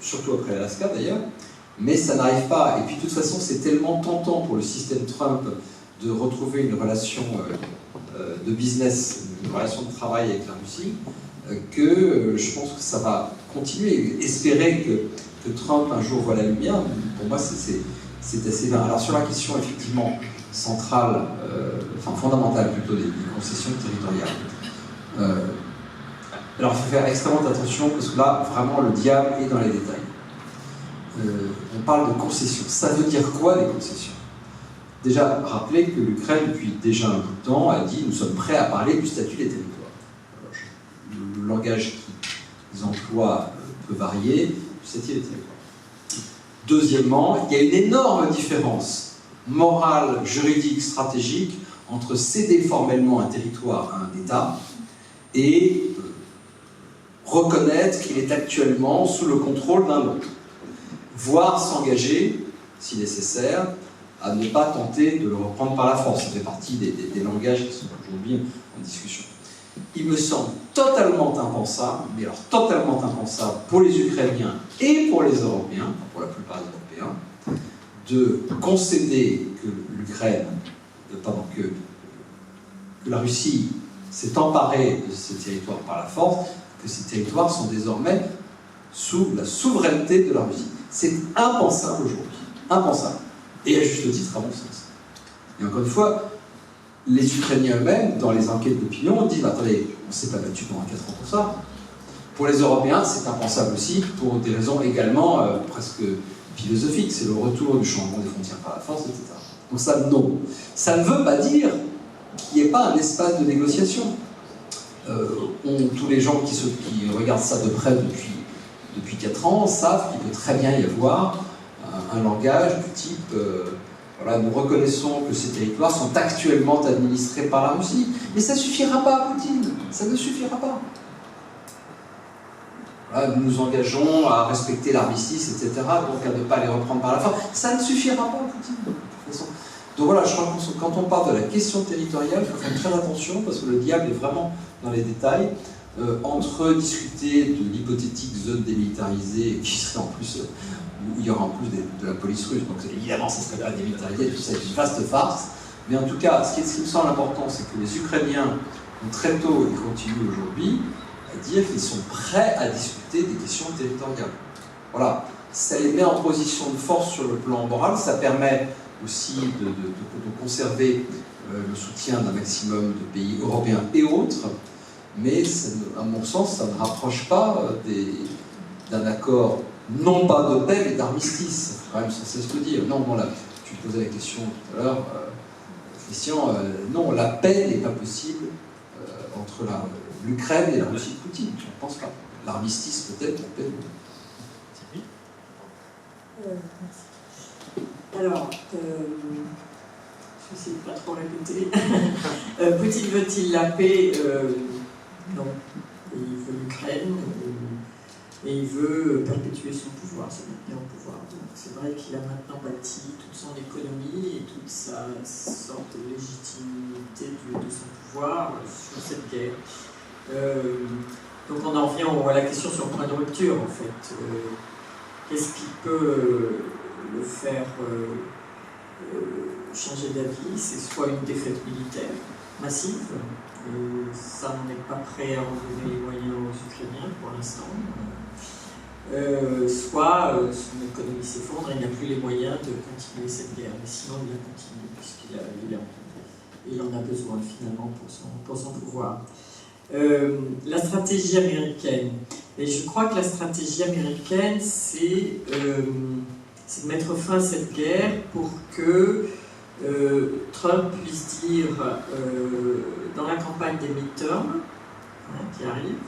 surtout après l'Alaska d'ailleurs, mais ça n'arrive pas. Et puis de toute façon, c'est tellement tentant pour le système Trump de retrouver une relation de business, une relation de travail avec la Russie, que je pense que ça va continuer. Espérer que Trump un jour voit la lumière, pour moi c'est assez vain. Alors sur la question effectivement centrale, enfin fondamentale plutôt des concessions territoriales, alors il faut faire extrêmement attention parce que là vraiment le diable est dans les détails. On parle de concessions. Ça veut dire quoi les concessions? Déjà, rappelez que l'Ukraine, depuis déjà un bout de temps, a dit « nous sommes prêts à parler du statut des territoires ». Le langage qu'ils emploient peut varier, du statut des territoires. Deuxièmement, il y a une énorme différence morale, juridique, stratégique entre céder formellement un territoire à un État et reconnaître qu'il est actuellement sous le contrôle d'un autre, voire s'engager, si nécessaire, à ne pas tenter de le reprendre par la force. Ça fait partie des langages qui sont aujourd'hui en discussion. Il me semble totalement impensable, mais alors totalement impensable pour les Ukrainiens et pour les Européens, pour la plupart des Européens, de concéder que l'Ukraine, que la Russie s'est emparée de ces territoires par la force, que ces territoires sont désormais sous la souveraineté de la Russie. C'est impensable aujourd'hui. Impensable. Et à juste titre, à mon sens. Et encore une fois, les Ukrainiens eux-mêmes, dans les enquêtes d'opinion, disent attendez, on ne s'est pas battu pendant 4 ans pour ça. Pour les Européens, c'est impensable aussi, pour des raisons également presque philosophiques. C'est le retour du changement des frontières par la force, etc. Donc ça, non. Ça ne veut pas dire qu'il n'y ait pas un espace de négociation. Tous les gens qui regardent ça de près depuis 4 ans savent qu'il peut très bien y avoir un langage du type voilà, nous reconnaissons que ces territoires sont actuellement administrés par la Russie, mais ça ne suffira pas à Poutine, ça ne suffira pas. Voilà, nous nous engageons à respecter l'armistice, etc., donc à ne pas les reprendre par la force, ça ne suffira pas à Poutine, de toute façon. Donc voilà, je crois que quand on parle de la question territoriale, il faut faire très attention, parce que le diable est vraiment dans les détails. Entre discuter de l'hypothétique zone démilitarisée, qui serait en plus, où il y aura en plus de la police russe, donc évidemment ça serait pas démilitarisé, tout ça est une vaste farce, mais en tout cas, ce qui me semble important, c'est que les Ukrainiens ont très tôt, et continuent aujourd'hui, à dire qu'ils sont prêts à discuter des questions territoriales. Voilà, ça les met en position de force sur le plan moral, ça permet aussi de conserver le soutien d'un maximum de pays européens et autres, mais à mon sens, ça ne rapproche pas d'un accord, non pas de paix, mais d'armistice. Il faut quand même sans cesse le dire. Non, là, tu posais la question tout à l'heure, Christian, non, la paix n'est pas possible entre l'Ukraine et la Russie de Poutine, je ne pense pas. L'armistice peut-être, la paix. Merci. Alors, je ne sais pas trop répéter. Poutine veut-il la paix? Non. Il veut l'Ukraine et il veut perpétuer son pouvoir, se maintenir au pouvoir. Donc c'est vrai qu'il a maintenant bâti toute son économie et toute sa sorte de légitimité de son pouvoir sur cette guerre. Donc on en revient à la question sur le point de rupture en fait. Qu'est-ce qui peut le faire changer d'avis? C'est soit une défaite militaire massive, et ça on n'est pas prêt à en donner les moyens aux Ukrainiens pour l'instant, soit son économie s'effondre et il n'a plus les moyens de continuer cette guerre, mais sinon il la continue puisqu'il en a besoin finalement pour son pouvoir. La stratégie américaine. Et je crois que la stratégie américaine, c'est de mettre fin à cette guerre pour que Trump puisse dire dans la campagne des midterms qui arrive,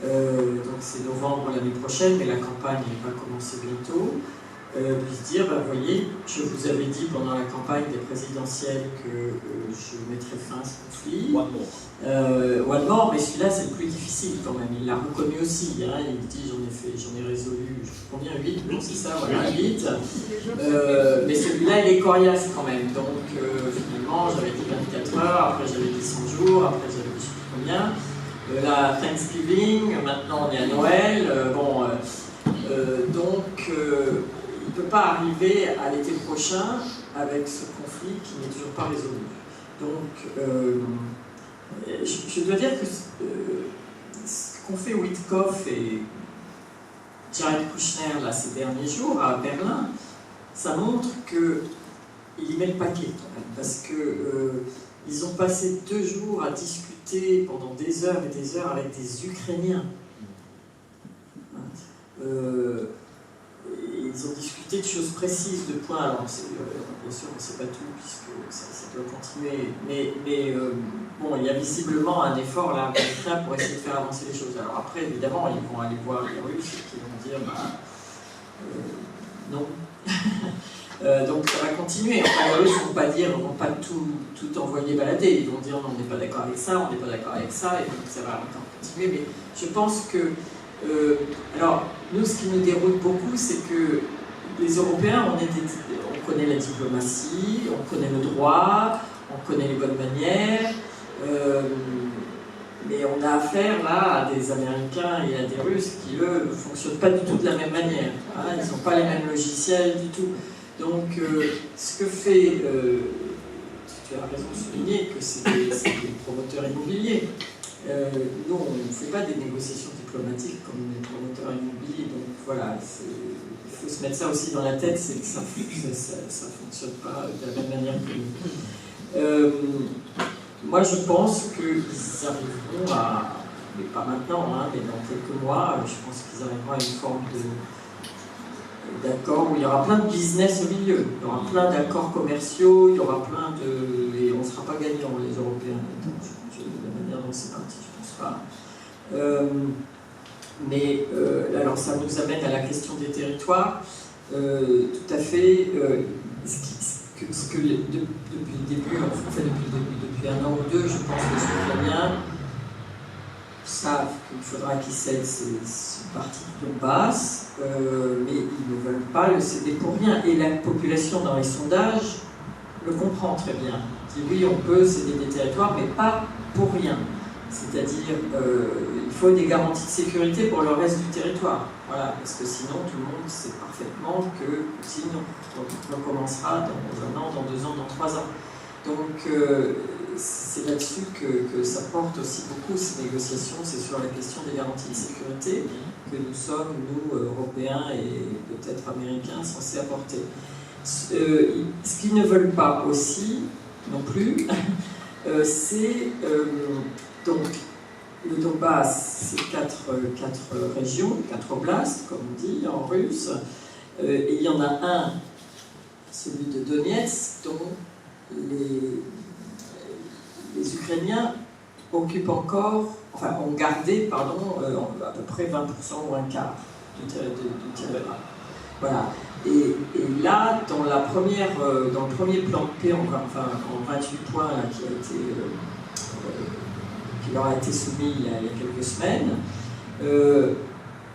donc c'est novembre l'année prochaine, mais la campagne va commencer bientôt, puisse dire, vous voyez, je vous avais dit pendant la campagne des présidentielles que je mettrais fin à ce conflit. One more, mais celui-là c'est le plus difficile quand même, il l'a reconnu aussi, hein. Il dit j'en ai résolu, combien, 8, non c'est ça, voilà, 8. Mais celui-là il est coriace quand même, donc finalement j'avais dit 24 heures, après j'avais dit 100 jours, après j'avais dit je sais plus combien. La Thanksgiving, maintenant on est à Noël, donc il ne peut pas arriver à l'été prochain avec ce conflit qui n'est toujours pas résolu. Donc je dois dire que ce qu'ont fait Witkoff et Jared Kushner là, ces derniers jours à Berlin, ça montre qu'ils y mettent le paquet quand même, parce qu'ils ont passé 2 jours à discuter pendant des heures et des heures avec des Ukrainiens. Ils ont discuté de choses précises, de points. Alors, bien sûr, on ne sait pas tout puisque ça doit continuer. Mais bon, il y a visiblement un effort là américain pour essayer de faire avancer les choses. Alors après, évidemment, ils vont aller voir les Russes qui vont dire non. Donc ça va continuer. Enfin, les Russes ne vont pas tout envoyer balader. Ils vont dire non, on n'est pas d'accord avec ça, on n'est pas d'accord avec ça, et donc ça va encore continuer. Mais je pense que alors, nous, ce qui nous déroute beaucoup, c'est que les Européens, on connaît la diplomatie, on connaît le droit, on connaît les bonnes manières, mais on a affaire là à des Américains et à des Russes qui, eux, ne fonctionnent pas du tout de la même manière. Hein, ils n'ont pas les mêmes logiciels du tout. Donc, ce que fait, tu as raison de souligner que c'est des promoteurs immobiliers. Nous, on ne fait pas des négociations diplomatiques comme les promoteurs immobiliers, donc voilà, il faut se mettre ça aussi dans la tête, c'est que ça ne fonctionne pas de la même manière que nous. Moi, je pense qu'ils arriveront à, mais pas maintenant, hein, mais dans quelques mois, je pense qu'ils arriveront à une forme d'accord où il y aura plein de business au milieu, il y aura plein d'accords commerciaux, il y aura plein de... et on ne sera pas gagnants, les Européens, la manière dont c'est parti, je ne pense pas. Alors ça nous amène à la question des territoires, tout à fait, depuis le début, enfin depuis 1 an ou 2, je pense que les Ukrainiens savent qu'il faudra qu'ils cèdent cette partie du Donbass, mais ils ne veulent pas le céder pour rien. Et la population dans les sondages le comprend très bien. Dit oui, on peut céder des territoires, mais pas pour rien. C'est-à-dire, il faut des garanties de sécurité pour le reste du territoire. Voilà, parce que sinon, tout le monde sait parfaitement que Poutine recommencera dans 1 an, dans 2 ans, dans 3 ans. Donc, c'est là-dessus que ça porte aussi beaucoup ces négociations, c'est sur la question des garanties de sécurité que nous sommes, nous, Européens et peut-être Américains, censés apporter. Ce qu'ils ne veulent pas aussi, non plus, c'est donc le Donbass, c'est 4 régions, 4 oblasts, comme on dit en russe, et il y en a un, celui de Donetsk, dont les Ukrainiens occupent encore, enfin ont gardé, pardon, à peu près 20% ou un quart du territoire. Voilà. Et là, dans le premier plan de paix, en 28 points là, qui leur a été soumis il y a quelques semaines,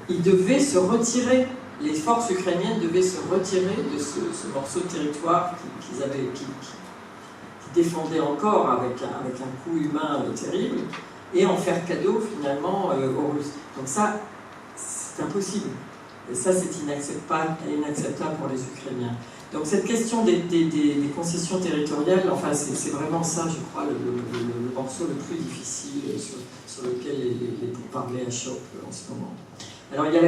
ils devaient se retirer, les forces ukrainiennes devaient se retirer de ce morceau de territoire qu'ils défendaient encore avec un coût humain terrible, et en faire cadeau finalement aux Russes. Donc ça, c'est impossible. Et ça, c'est inacceptable pour les Ukrainiens. Donc cette question des concessions territoriales, enfin, c'est vraiment ça, je crois, le morceau le plus difficile sur lequel les pourparlers achoppent en ce moment. Alors il y a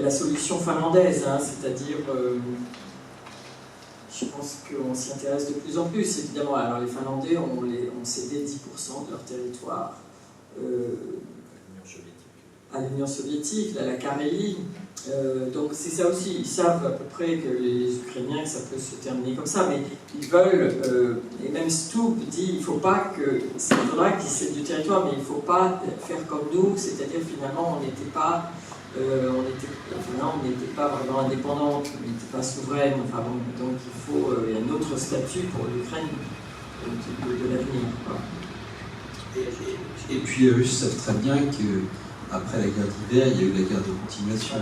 la solution finlandaise, hein, c'est-à-dire, je pense qu'on s'y intéresse de plus en plus, évidemment. Alors les Finlandais ont cédé 10% de leur territoire à l'Union soviétique, à la Carélie. Donc c'est ça aussi, ils savent à peu près que les Ukrainiens, que ça peut se terminer comme ça, mais ils veulent, et même Stubb dit, il faudra qu'ils cèdent du territoire, mais il ne faut pas faire comme nous, c'est-à-dire finalement on n'était pas on n'était pas vraiment indépendante, on n'était pas souveraine, enfin bon, donc il faut un autre statut pour l'Ukraine de l'avenir. Et puis les Russes savent très bien qu'après la guerre d'hiver, il y a eu la guerre de continuation.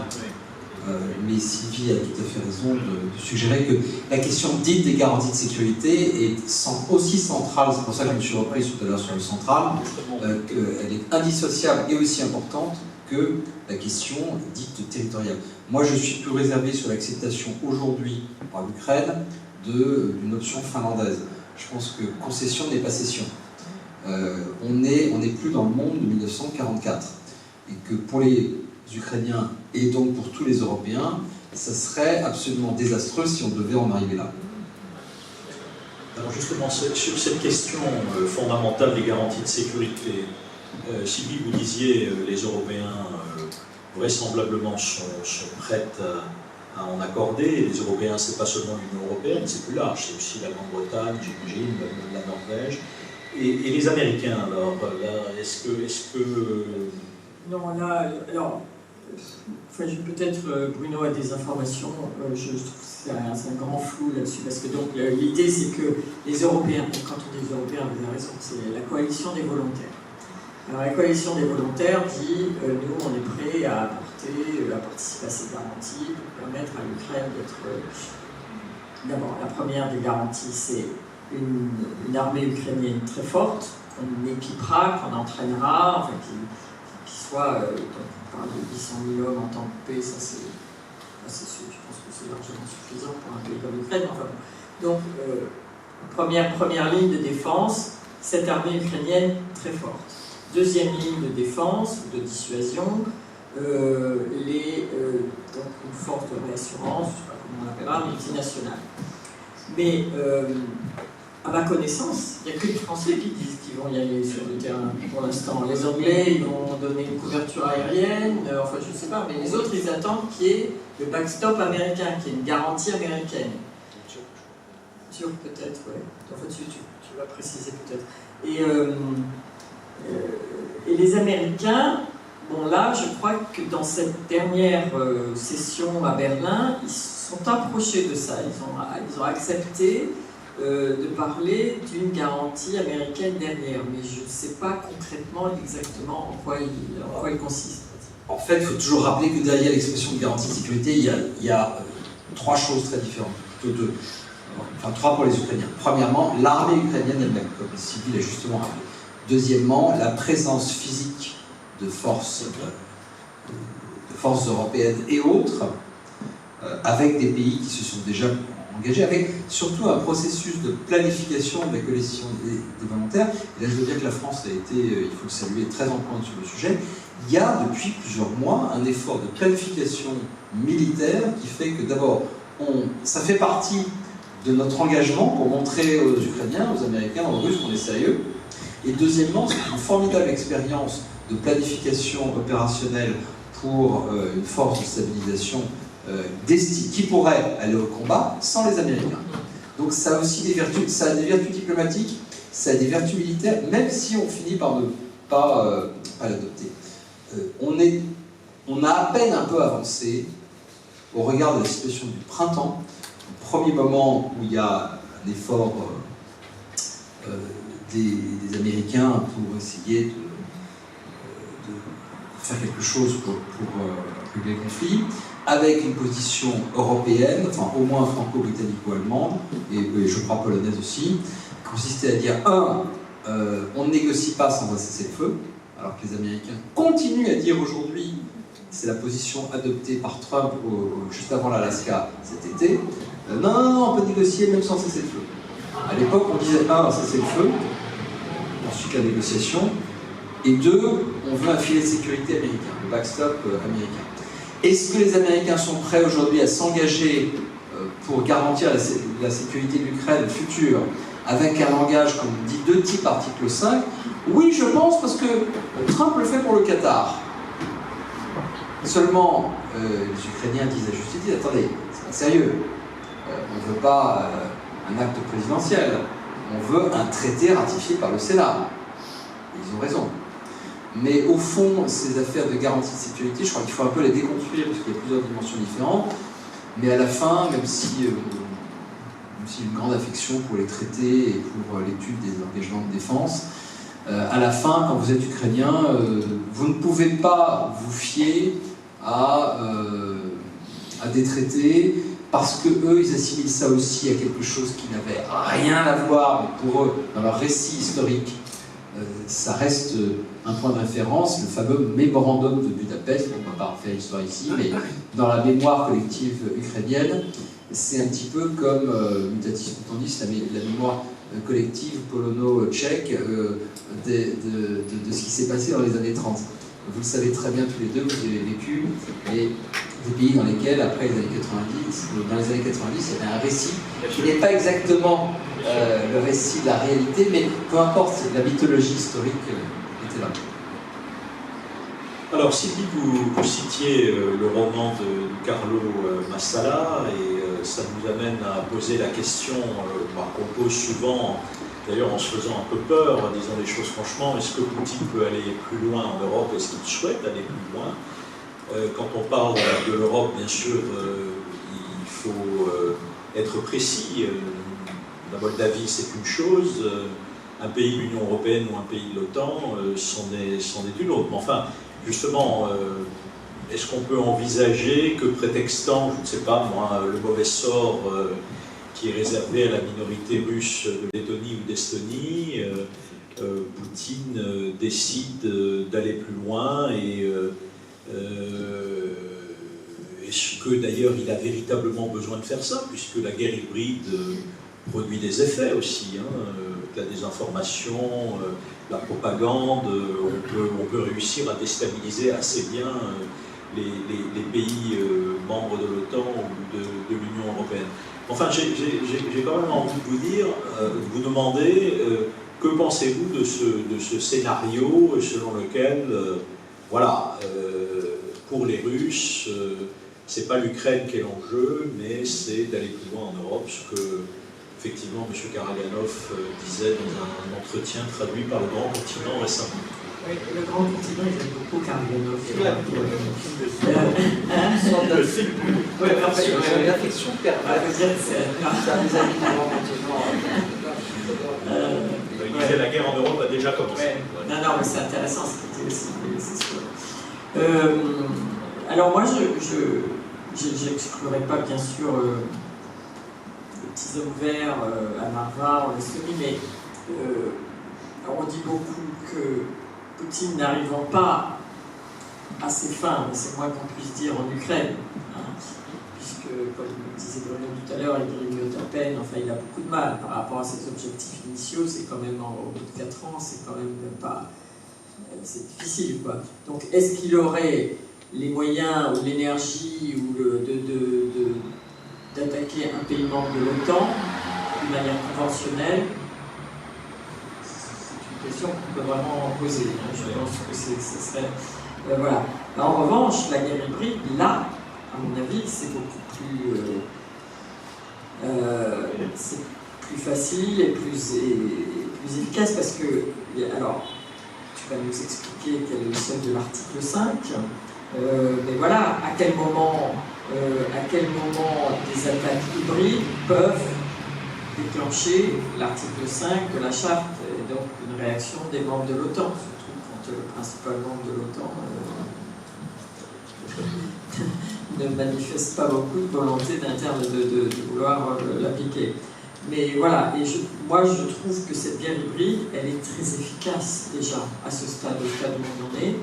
Mais Sylvie a tout à fait raison de suggérer que la question dite des garanties de sécurité est aussi centrale, c'est pour ça que je me suis repris tout à l'heure sur le central, qu'elle est indissociable et aussi importante que la question dite territoriale. Moi, je suis plus réservé sur l'acceptation aujourd'hui par l'Ukraine d'une option finlandaise. Je pense que concession n'est pas cession. On n'est plus dans le monde de 1944. Et que pour les Ukrainiens et donc pour tous les Européens, ça serait absolument désastreux si on devait en arriver là. Alors justement, sur cette question fondamentale des garanties de sécurité, Sylvie, vous disiez les Européens vraisemblablement sont prêts à en accorder. Et les Européens, c'est pas seulement l'Union européenne, c'est plus large, c'est aussi la Grande-Bretagne, j'imagine, la Norvège. Et les Américains, alors, là, est-ce que... Non, là, alors, enfin, peut-être Bruno a des informations, je trouve que c'est un grand flou là-dessus, parce que donc l'idée c'est que les Européens, quand on dit les Européens, vous avez raison, c'est la coalition des volontaires. Alors la coalition des volontaires dit, nous on est prêts à participer à ces garanties, pour permettre à l'Ukraine d'être... D'abord, la première des garanties, c'est une armée ukrainienne très forte, qu'on équipera, qu'on entraînera, enfin qui soit... on parle de 800 000 hommes en temps de paix, ça c'est sûr, je pense que c'est largement suffisant pour un pays comme l'Ukraine. Enfin, donc, première ligne de défense, cette armée ukrainienne très forte. Deuxième ligne de défense, ou de dissuasion, donc une force de réassurance, je ne sais pas comment on l'appellera, multinationale. Mais à ma connaissance, il n'y a que les Français qui disent qu'ils vont y aller sur le terrain pour l'instant. Les Anglais, ils vont donner une couverture aérienne, enfin je ne sais pas, mais les autres, ils attendent qu'il y ait le backstop américain, qu'il y ait une garantie américaine. Sûr, peut-être, oui. En fait, tu vas préciser peut-être. Et les Américains, bon là, je crois que dans cette dernière session à Berlin, ils se sont approchés de ça. Ils ont accepté de parler d'une garantie américaine derrière, mais je ne sais pas concrètement exactement en quoi il consiste. En fait, il faut toujours rappeler que derrière l'expression de garantie de sécurité, il y a trois choses très différentes, plutôt deux. Enfin, trois pour les Ukrainiens. Premièrement, l'armée ukrainienne elle-même, comme Sylvie l'a justement rappelé. Deuxièmement, la présence physique de forces européennes et autres, avec des pays qui se sont déjà engagés, avec surtout un processus de planification de la coalition des volontaires. Et là, je veux dire que la France a été, il faut le saluer, très en pointe sur le sujet. Il y a depuis plusieurs mois un effort de planification militaire qui fait que d'abord, ça fait partie de notre engagement pour montrer aux Ukrainiens, aux Américains, aux Russes qu'on est sérieux. Et deuxièmement, c'est une formidable expérience de planification opérationnelle pour une force de stabilisation qui pourrait aller au combat sans les Américains. Donc ça a aussi des vertus, ça a des vertus diplomatiques, ça a des vertus militaires, même si on finit par ne pas l'adopter. On a à peine un peu avancé au regard de la situation du printemps, au premier moment où il y a un effort des Américains pour essayer de faire quelque chose pour régler le conflit, avec une position européenne, enfin au moins franco-britannico-allemande, et je crois polonaise aussi, qui consistait à dire, on ne négocie pas sans un cessez-le-feu, alors que les Américains continuent à dire aujourd'hui, c'est la position adoptée par Trump juste avant l'Alaska cet été, non, on peut négocier même sans cessez-le-feu. À l'époque, on disait, un cessez-le-feu, ensuite la négociation, et deux, on veut un filet de sécurité américain, le backstop américain. Est-ce que les Américains sont prêts aujourd'hui à s'engager pour garantir la sécurité de l'Ukraine future avec un langage, comme dit de type article 5? Oui, je pense, parce que Trump le fait pour le Qatar. Seulement, les Ukrainiens disent à juste titre, attendez, c'est pas sérieux. On ne veut pas un acte présidentiel. On veut un traité ratifié par le Sénat. Ils ont raison. Mais au fond, ces affaires de garantie de sécurité, je crois qu'il faut un peu les déconstruire parce qu'il y a plusieurs dimensions différentes. Mais à la fin, même si une grande affection pour les traités et pour l'étude des engagements de défense, à la fin, quand vous êtes ukrainien, vous ne pouvez pas vous fier à des traités parce que eux, ils assimilent ça aussi à quelque chose qui n'avait rien à voir, mais pour eux, dans leur récit historique, ça reste un point de référence, le fameux mémorandum de Budapest. On ne va pas refaire l'histoire ici, mais dans la mémoire collective ukrainienne, c'est un petit peu comme, mutatis mutandis, la mémoire collective polono-tchèque de ce qui s'est passé dans les années 30. Vous le savez très bien tous les deux, vous avez vécu, et des pays dans lesquels, après les années 90, dans les années 90, il y avait un récit qui n'est pas exactement le récit de la réalité, mais peu importe, la mythologie historique était là. Alors, Sylvie, vous citiez le roman de Carlo Massala, et ça nous amène à poser la question qu'on pose souvent, d'ailleurs en se faisant un peu peur, en disant les choses franchement, est-ce que Poutine peut aller plus loin en Europe? Est-ce qu'il souhaite aller plus loin? Quand on parle de l'Europe, bien sûr, il faut être précis. La Moldavie, c'est une chose, un pays de l'Union européenne ou un pays de l'OTAN c'en est une autre. Mais enfin, justement, est-ce qu'on peut envisager que, prétextant, je ne sais pas moi, le mauvais sort qui est réservé à la minorité russe de Lettonie ou d'Estonie, Poutine décide d'aller plus loin et est-ce que d'ailleurs il a véritablement besoin de faire ça, puisque la guerre hybride produit des effets aussi, la désinformation, la propagande, on peut réussir à déstabiliser assez bien les pays membres de l'OTAN ou de l'Union européenne. Enfin, j'ai quand même envie de vous dire, de vous demander, que pensez-vous de ce scénario selon lequel, voilà, pour les Russes, c'est pas l'Ukraine qui est l'enjeu, mais c'est d'aller plus loin en Europe, ce que effectivement M. Karaganov disait dans un entretien traduit par le Grand Continent récemment. Oui, le Grand Continent, il aime beaucoup Karaganov. L'affection perverse. Ça nous a mis le Grand Continent. Il disait la guerre en Europe a déjà commencé. Non, mais c'est intéressant ce qu'il dit aussi, c'est sûr. Alors moi, je n'exclurai pas bien sûr les petits hommes verts à Narva, en Estonie, mais on dit beaucoup que Poutine n'arrivant pas à ses fins, mais c'est moins qu'on puisse dire en Ukraine, puisque, comme le disait Bruno tout à l'heure, il grignote à peine, enfin il a beaucoup de mal par rapport à ses objectifs initiaux, c'est quand même, au bout de 4 ans, c'est quand même pas... c'est difficile, quoi. Donc, est-ce qu'il aurait les moyens ou l'énergie ou d'attaquer un pays membre de l'OTAN d'une manière conventionnelle? C'est une question qu'on peut vraiment poser. Je pense que ce serait... voilà. En revanche, la guerre hybride, là, à mon avis, c'est beaucoup plus... c'est plus facile et plus efficace parce que... Alors, tu vas nous expliquer quel est le seuil de l'article 5. Mais voilà, à quel moment des attaques hybrides peuvent déclencher l'article 5 de la charte, et donc une réaction des membres de l'OTAN, surtout quand le principal membre de l'OTAN ne manifeste pas beaucoup de volonté d'interne de vouloir l'appliquer. Mais voilà, et moi je trouve que cette guerre hybride, elle est très efficace déjà à ce stade, au stade où on en est.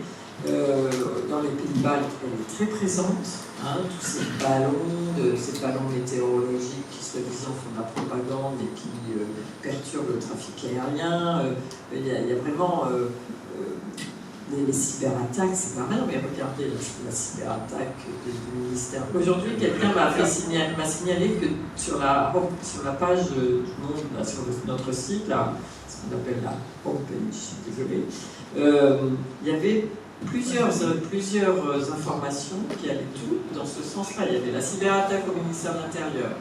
Dans les pays baltes, elle est très présente, tous ces ballons météorologiques qui soi-disant font de la propagande et qui perturbent le trafic aérien. Il y a vraiment les cyberattaques, c'est pas rien, mais regardez la cyberattaque du ministère. Aujourd'hui, quelqu'un m'a signalé que sur la page du Monde, là, sur notre site, là, ce qu'on appelle la homepage, je suis désolé, il y avait plusieurs informations qui allaient toutes dans ce sens-là. Il y avait la cyberattaque au ministère de l'Intérieur,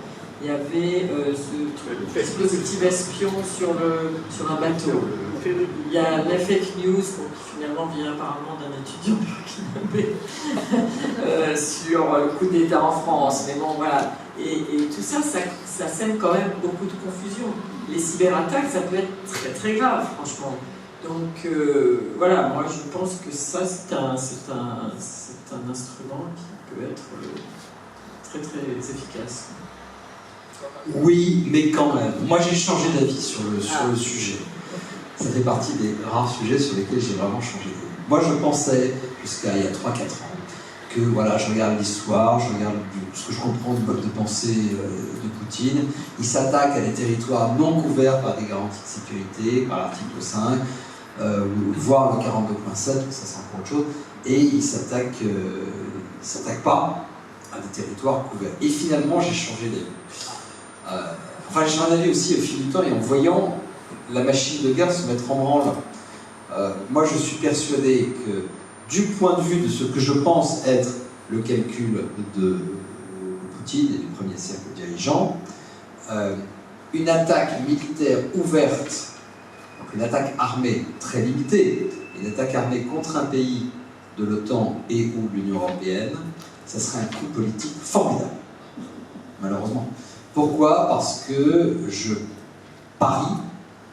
il y avait ce dispositif espion sur un bateau. Il y a la fake news, qui finalement vient apparemment d'un étudiant burkinabé sur le coup d'État en France. Mais bon, voilà. Et tout ça, ça sème quand même beaucoup de confusion. Les cyberattaques, ça peut être très très grave, franchement. Donc voilà, moi je pense que ça, c'est un instrument qui peut être très très efficace. Oui, mais quand même. Moi j'ai changé d'avis sur le sujet. Ça fait partie des rares sujets sur lesquels j'ai vraiment changé d'avis. Moi je pensais, jusqu'à il y a 3-4 ans, que voilà, je regarde l'histoire, je regarde ce que je comprends du mode de pensée de Poutine. Il s'attaque à des territoires non couverts par des garanties de sécurité, par l'article 5, voire le 42.7, ça c'est encore autre chose, et il s'attaque pas à des territoires couverts. Et finalement, j'ai changé d'avis. Enfin, j'ai changé d'avis aussi au fil du temps et en voyant la machine de guerre se mettre en branle. Moi, je suis persuadé que, du point de vue de ce que je pense être le calcul de Poutine et du premier cercle dirigeant, une attaque militaire ouverte, donc une attaque armée très limitée, une attaque armée contre un pays de l'OTAN et ou de l'Union européenne, ça serait un coup politique formidable, malheureusement. Pourquoi ? Parce que je parie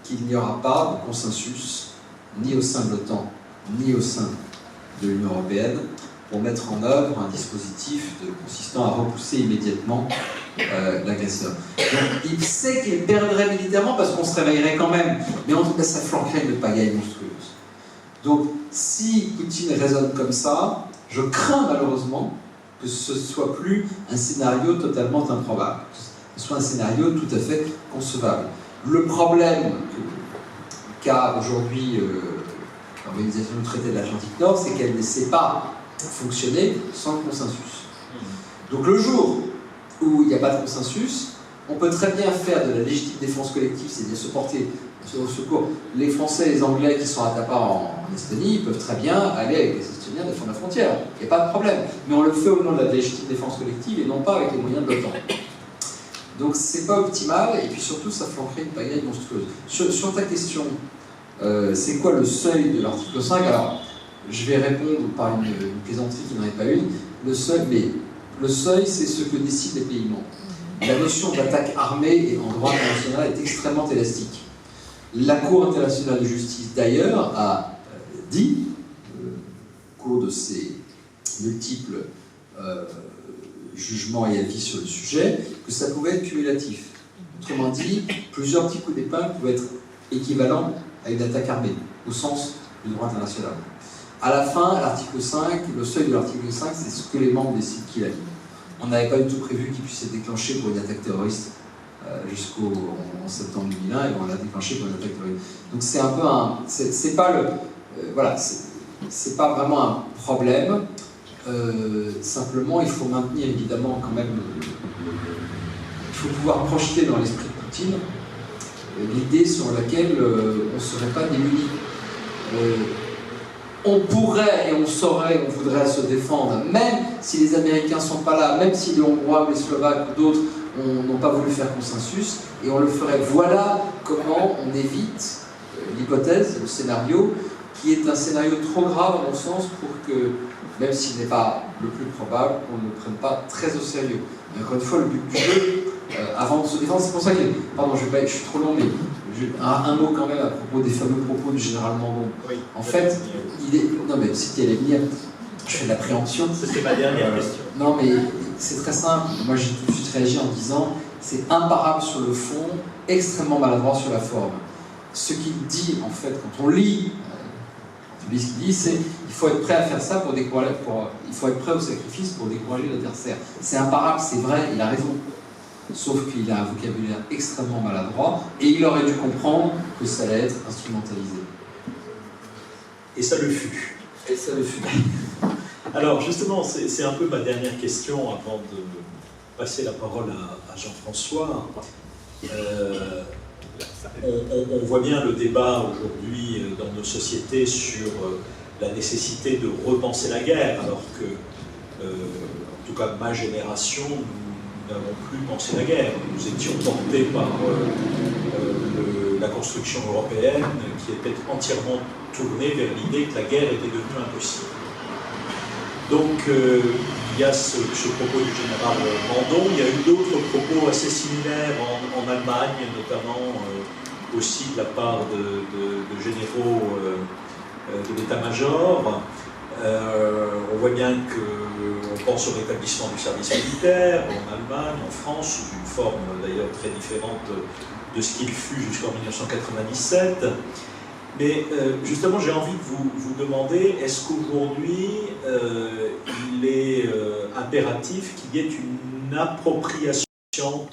qu'il n'y aura pas de consensus, ni au sein de l'OTAN, ni au sein de l'Union européenne, pour mettre en œuvre un dispositif consistant à repousser immédiatement l'agresseur. Donc il sait qu'il perdrait militairement parce qu'on se réveillerait quand même, mais en tout cas ça flanquerait une pagaille monstrueuse. Donc si Poutine raisonne comme ça, je crains malheureusement que ce ne soit plus un scénario totalement improbable, que ce soit un scénario tout à fait concevable. Le problème qu'a aujourd'hui l'Organisation du traité de l'Atlantique Nord, c'est qu'elle ne sait pas fonctionner sans consensus. Donc le jour où il n'y a pas de consensus, on peut très bien faire de la légitime défense collective, c'est-à-dire se porter au secours. Les Français et les Anglais qui sont à Tapa en Estonie, ils peuvent très bien aller avec les Estoniens défendre la frontière. Il n'y a pas de problème. Mais on le fait au nom de la légitime défense collective et non pas avec les moyens de l'OTAN. Donc c'est pas optimal, et puis surtout ça flanquerait une pagaille monstrueuse. Sur ta question, c'est quoi le seuil de l'article 5 ? Alors, je vais répondre par une plaisanterie qui n'en est pas une. Le seuil, c'est ce que décident les pays membres. La notion d'attaque armée en droit international est extrêmement élastique. La Cour internationale de justice, d'ailleurs, a dit, au cours de ses multiples jugements et avis sur le sujet, que ça pouvait être cumulatif. Autrement dit, plusieurs petits coups d'épingle pouvaient être équivalents à une attaque armée, au sens du droit international. À la fin, l'article 5, le seuil de l'article 5, c'est ce que les membres décident qu'il a dit. On n'avait pas du tout prévu qu'il puisse être déclenché pour une attaque terroriste jusqu'en septembre 2001, et on l'a déclenché pour une attaque terroriste. Donc c'est un peu un... c'est pas le... voilà, c'est pas vraiment un problème. Simplement, il faut maintenir évidemment quand même... il faut pouvoir projeter dans l'esprit de Poutine l'idée sur laquelle on ne serait pas démuni. On pourrait et on saurait, on voudrait se défendre, même si les Américains ne sont pas là, même si les Hongrois, les Slovaques ou d'autres n'ont pas voulu faire consensus, et on le ferait. Voilà comment on évite l'hypothèse, le scénario, qui est un scénario trop grave à mon sens pour que, même s'il n'est pas le plus probable, on ne le prenne pas très au sérieux. Mais encore une fois, le but du jeu, avant de se défendre, c'est pour ça que, pardon, je suis trop long, mais un mot quand même à propos des fameux propos du général Mandon. Oui. En fait, il est... Non mais si tu allais venir, je fais de la préemption. C'était ma dernière question. Non mais c'est très simple, moi j'ai tout de suite réagi en disant c'est imparable sur le fond, extrêmement maladroit sur la forme. Ce qu'il dit en fait, quand on lit ce qu'il dit, c'est il faut être prêt à faire ça pour décourager, il faut être prêt au sacrifice pour décourager l'adversaire. C'est imparable, c'est vrai, il a raison. Sauf qu'il a un vocabulaire extrêmement maladroit et il aurait dû comprendre que ça allait être instrumentalisé. Et ça le fut. Et ça le fut. Alors justement, c'est un peu ma dernière question avant de passer la parole à Jean-François. On voit bien le débat aujourd'hui dans nos sociétés sur la nécessité de repenser la guerre, alors que, en tout cas, ma génération nous n'avons plus pensé la guerre. Nous étions portés par la construction européenne qui était entièrement tournée vers l'idée que la guerre était devenue impossible. Donc il y a ce propos du général Mandon, il y a eu d'autres propos assez similaires en Allemagne, notamment aussi de la part de généraux de l'état-major. On voit bien qu'on pense au rétablissement du service militaire en Allemagne, en France, sous une forme d'ailleurs très différente de ce qu'il fut jusqu'en 1997. Mais justement, j'ai envie de vous demander, est-ce qu'aujourd'hui, il est impératif qu'il y ait une appropriation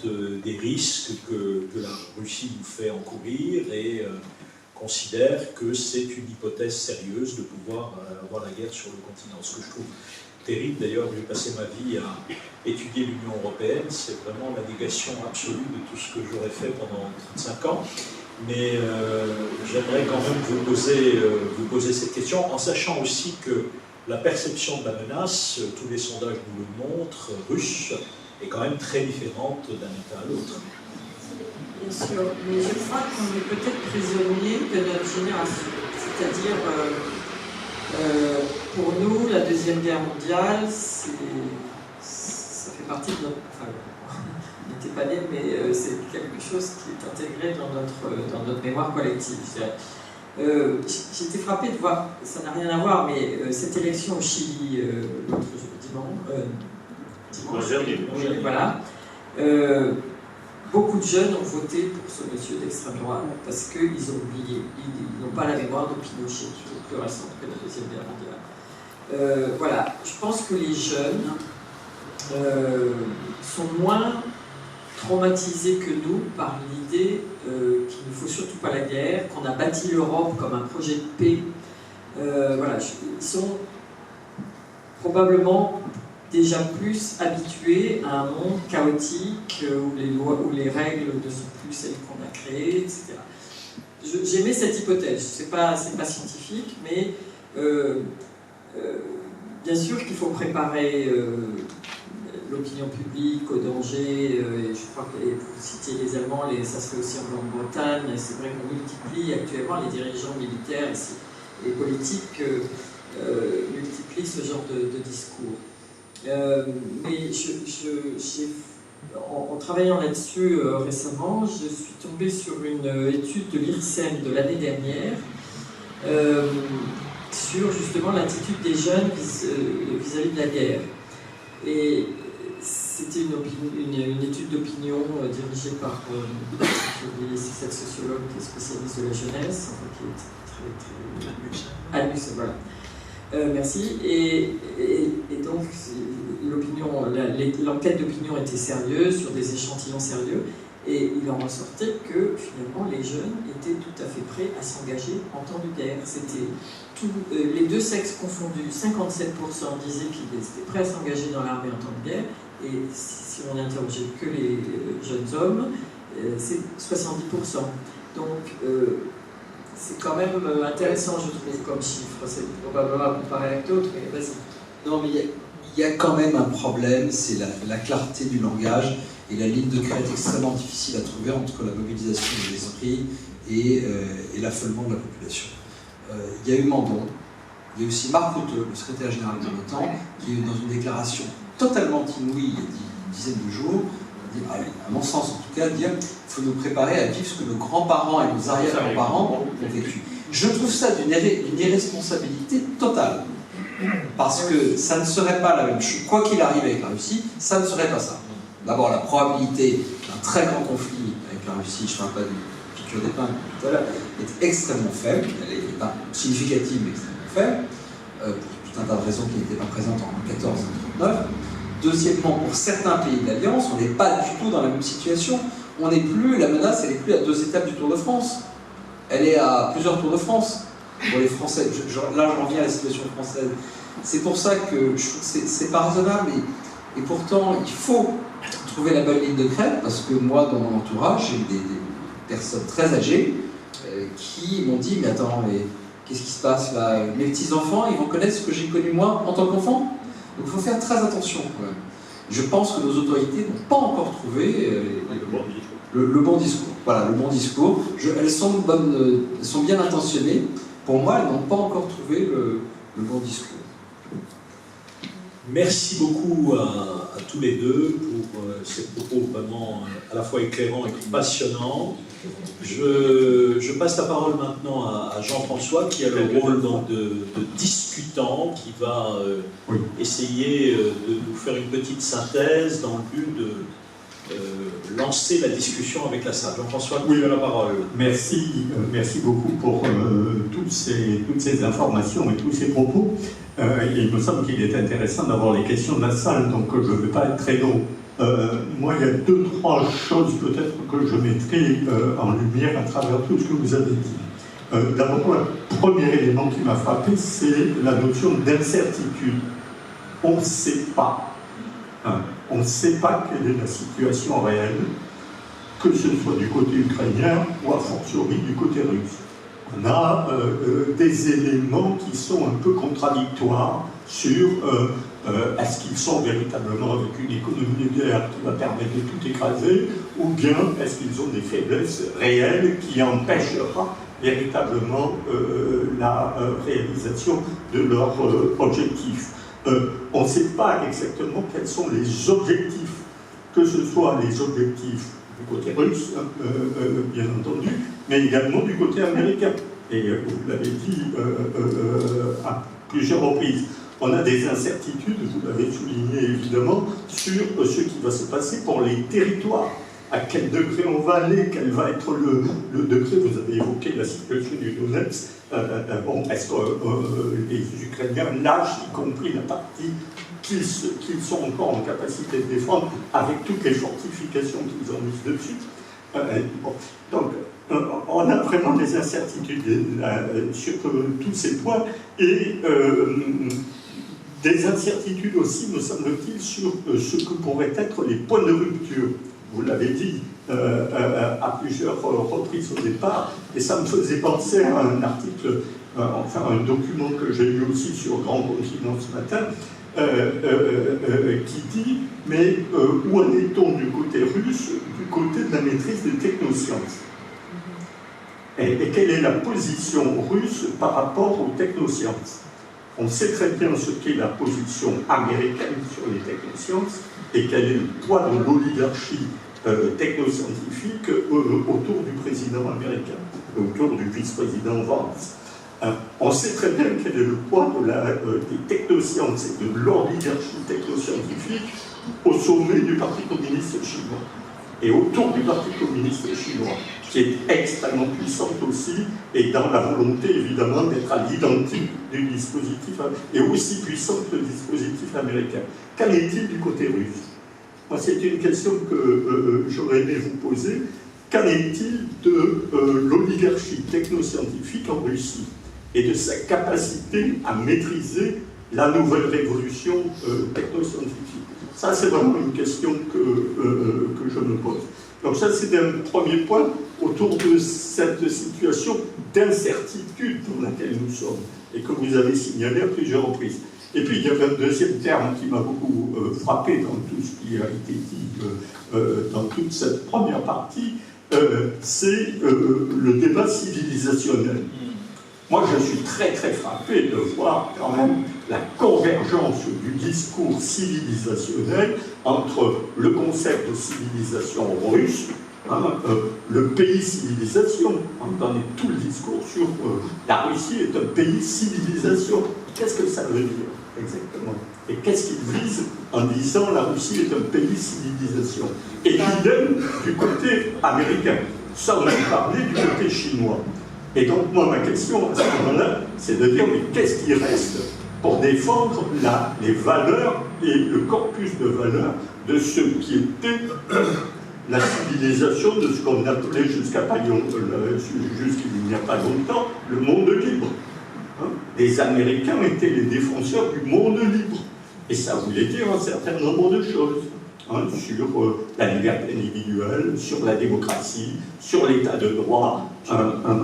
des risques que la Russie nous fait encourir et considère que c'est une hypothèse sérieuse de pouvoir avoir la guerre sur le continent. Ce que je trouve terrible, d'ailleurs, j'ai passé ma vie à étudier l'Union européenne, c'est vraiment la négation absolue de tout ce que j'aurais fait pendant 35 ans. Mais j'aimerais quand même vous poser cette question, en sachant aussi que la perception de la menace, tous les sondages nous le montrent, russe, est quand même très différente d'un État à l'autre. Bien sûr, mais je crois qu'on est peut-être prisonnier de notre génération. C'est-à-dire, pour nous, la Deuxième Guerre mondiale, ça fait partie de notre... Enfin, on n'était pas nés, mais c'est quelque chose qui est intégré dans notre mémoire collective. J'étais frappée de voir, ça n'a rien à voir, mais cette élection au Chili, l'autre dimanche dernier, voilà. Beaucoup de jeunes ont voté pour ce monsieur d'extrême droite parce qu'ils ont oublié, ils n'ont pas la mémoire de Pinochet, qui est plus récente que la Deuxième Guerre mondiale. Voilà, je pense que les jeunes sont moins traumatisés que nous par l'idée qu'il ne faut surtout pas la guerre, qu'on a bâti l'Europe comme un projet de paix. Voilà, ils sont probablement déjà plus habitués à un monde chaotique où les lois, où les règles ne sont plus celles qu'on a créées, etc. J'aimais cette hypothèse. C'est pas scientifique, mais bien sûr qu'il faut préparer l'opinion publique au danger. Et je crois que vous citiez les Allemands, ça se fait aussi en Grande-Bretagne. C'est vrai qu'on multiplie actuellement les dirigeants militaires et politiques multiplient ce genre de discours. Mais en travaillant là-dessus récemment, je suis tombée sur une étude de l'IRSEM de l'année dernière sur justement l'attitude des jeunes vis-à-vis de la guerre. Et c'était une étude d'opinion dirigée par cette sociologue qui est spécialiste de la jeunesse, enfin, qui est très Anus, voilà. Merci. Et donc, l'enquête d'opinion était sérieuse, sur des échantillons sérieux, et il en ressortait que finalement les jeunes étaient tout à fait prêts à s'engager en temps de guerre. C'était les deux sexes confondus, 57% disaient qu'ils étaient prêts à s'engager dans l'armée en temps de guerre, et si on n'interrogeait que les jeunes hommes, c'est 70%. Donc, c'est quand même intéressant, je trouve, comme chiffre. C'est probablement à comparer avec d'autres, mais vas-y. Non, mais il y a quand même un problème, c'est la clarté du langage et la ligne de crête extrêmement difficile à trouver entre la mobilisation de l'esprit et l'affolement de la population. Il y a eu Mandon, il y a eu aussi Marc Rutte, le secrétaire général de l'OTAN, qui est dans une déclaration totalement inouïe il y a une dizaine de jours, à mon sens en tout cas, dire qu'il faut nous préparer à vivre ce que nos grands-parents et nos arrière-grands-parents ont vécu. Je trouve ça d'une irresponsabilité totale, parce que ça ne serait pas la même chose. Quoi qu'il arrive avec la Russie, ça ne serait pas ça. D'abord, la probabilité d'un très grand conflit avec la Russie, je ne parle pas du piqûre d'épingle tout à l'heure, est extrêmement faible. Elle est pas significative, mais extrêmement faible, pour tout un tas de raisons qui n'étaient pas présentes en 14 et 19. Deuxièmement, pour certains pays de l'Alliance, on n'est pas du tout dans la même situation. La menace, elle n'est plus à 2 étapes du Tour de France. Elle est à plusieurs Tours de France pour les Français. Là, je reviens à la situation française. C'est pour ça que je trouve que c'est pas raisonnable. Et pourtant, il faut trouver la bonne ligne de crête, parce que moi, dans mon entourage, j'ai eu des personnes très âgées qui m'ont dit « Mais attends, mais qu'est-ce qui se passe là? Mes petits-enfants, ils vont connaître ce que j'ai connu moi en tant qu'enfant ?» Donc il faut faire très attention quand même. Je pense que nos autorités n'ont pas encore trouvé le bon discours. Voilà, le bon discours. Elles sont bien intentionnées. Pour moi, elles n'ont pas encore trouvé le bon discours. Merci beaucoup à tous les deux pour ces propos vraiment à la fois éclairants et passionnants. Je passe la parole maintenant à Jean-François qui a le rôle donc, de discutant, qui va essayer de nous faire une petite synthèse dans le but de lancer la discussion avec la salle. Jean-François, tu as la parole. Merci beaucoup pour toutes ces informations et tous ces propos. Il me semble qu'il est intéressant d'avoir les questions de la salle, donc je ne vais pas être très long. Moi, il y a 2-3 choses peut-être que je mettrai en lumière à travers tout ce que vous avez dit. D'abord, le premier élément qui m'a frappé, c'est la notion d'incertitude. On ne sait pas. On ne sait pas quelle est la situation réelle, que ce soit du côté ukrainien ou a fortiori du côté russe. On a des éléments qui sont un peu contradictoires sur est-ce qu'ils sont véritablement avec une économie nucléaire qui va permettre de tout écraser, ou bien est-ce qu'ils ont des faiblesses réelles qui empêchera véritablement la réalisation de leurs objectifs. On ne sait pas exactement quels sont les objectifs, que ce soit les objectifs du côté russe, bien entendu, mais également du côté américain. Et vous l'avez dit à plusieurs reprises. On a des incertitudes, vous l'avez souligné évidemment, sur ce qui va se passer pour les territoires. À quel degré on va aller, quel va être le degré, vous avez évoqué la situation du Donetsk, est-ce que les Ukrainiens lâchent, y compris la partie qu'ils sont encore en capacité de défendre, avec toutes les fortifications qu'ils ont mises dessus. Donc, on a vraiment des incertitudes sur tous ces points, et des incertitudes aussi, me semble-t-il, sur ce que pourraient être les points de rupture. Vous l'avez dit à plusieurs reprises au départ, et ça me faisait penser à un article, enfin un document que j'ai lu aussi sur Grand Continent ce matin, qui dit, mais où en est-on du côté russe, du côté de la maîtrise des technosciences? Et quelle est la position russe par rapport aux technosciences? On sait très bien ce qu'est la position américaine sur les technosciences et quel est le poids de l'oligarchie technoscientifique autour du président américain, autour du vice-président Vance. On sait très bien quel est le poids des technosciences et de l'oligarchie technoscientifique au sommet du Parti communiste chinois et autour du Parti communiste chinois, qui est extrêmement puissante aussi, et dans la volonté évidemment d'être à l'identique du dispositif, et aussi puissante que le dispositif américain. Qu'en est-il du côté russe? Moi, c'est une question que j'aurais aimé vous poser. Qu'en est-il de l'oligarchie technoscientifique en Russie et de sa capacité à maîtriser la nouvelle révolution technoscientifique? Ça, c'est vraiment une question que je me pose. Donc ça, c'est un premier point autour de cette situation d'incertitude dans laquelle nous sommes et que vous avez signalé à plusieurs reprises. Et puis, il y avait un deuxième terme qui m'a beaucoup frappé dans tout ce qui a été dit dans toute cette première partie, c'est le débat civilisationnel. Moi, je suis très très frappé de voir quand même la convergence du discours civilisationnel entre le concept de civilisation russe, le pays civilisation. Entendez tout le discours sur la Russie est un pays civilisation. Qu'est-ce que ça veut dire exactement? Et qu'est-ce qu'il vise en disant la Russie est un pays civilisation? Et idem du côté américain, sans même parler du côté chinois. Et donc, moi, ma question à ce moment-là, c'est de dire, mais qu'est-ce qui reste pour défendre les valeurs et le corpus de valeurs de ce qui était la civilisation de ce qu'on appelait jusqu'il n'y a pas longtemps le monde libre. Les Américains étaient les défenseurs du monde libre. Et ça voulait dire un certain nombre de choses. Sur la liberté individuelle, sur la démocratie, sur l'état de droit,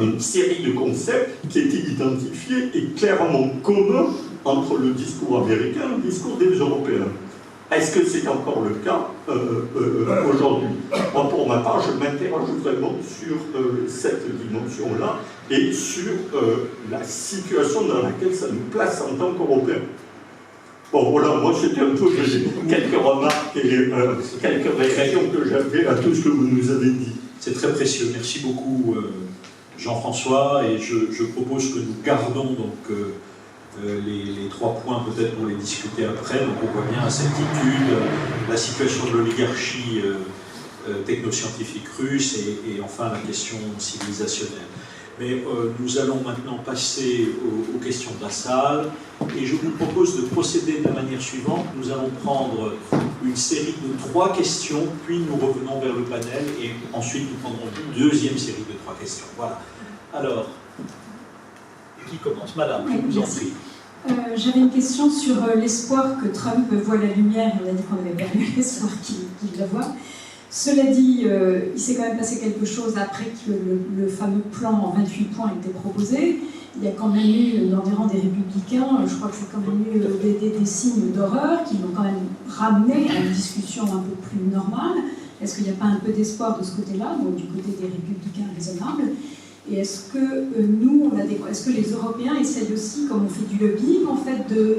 une série de concepts qui étaient identifiés et clairement communs entre le discours américain et le discours des Européens. Est-ce que c'est encore le cas aujourd'hui? Moi, pour ma part, je m'interroge vraiment sur cette dimension-là et sur la situation dans laquelle ça nous place en tant qu'Européens. Bon, voilà, moi, c'était un peu quelques remarques et quelques réactions que j'avais à tout ce que vous nous avez dit. C'est très précieux. Merci beaucoup, Jean-François. Et je propose que nous gardons donc les 3 points peut-être pour les discuter après. Donc on voit bien la certitude, la situation de l'oligarchie technoscientifique russe et enfin la question civilisationnelle. Mais nous allons maintenant passer aux questions de la salle et je vous propose de procéder de la manière suivante. Nous allons prendre une série de 3 questions, puis nous revenons vers le panel et ensuite nous prendrons une deuxième série de 3 questions. Voilà. Alors, qui commence? Madame, je vous en prie. J'avais une question sur l'espoir que Trump voit la lumière. On a dit qu'on avait perdu l'espoir qu'il la voit. Cela dit, il s'est quand même passé quelque chose après que le fameux plan en 28 points a été proposé. Il y a quand même eu, dans les rangs des Républicains, je crois que c'est quand même eu des signes d'horreur qui l'ont quand même ramené à une discussion un peu plus normale. Est-ce qu'il n'y a pas un peu d'espoir de ce côté-là, donc du côté des Républicains raisonnables? Et est-ce que nous, est-ce que les Européens essayent aussi, comme on fait du lobbying, en fait, de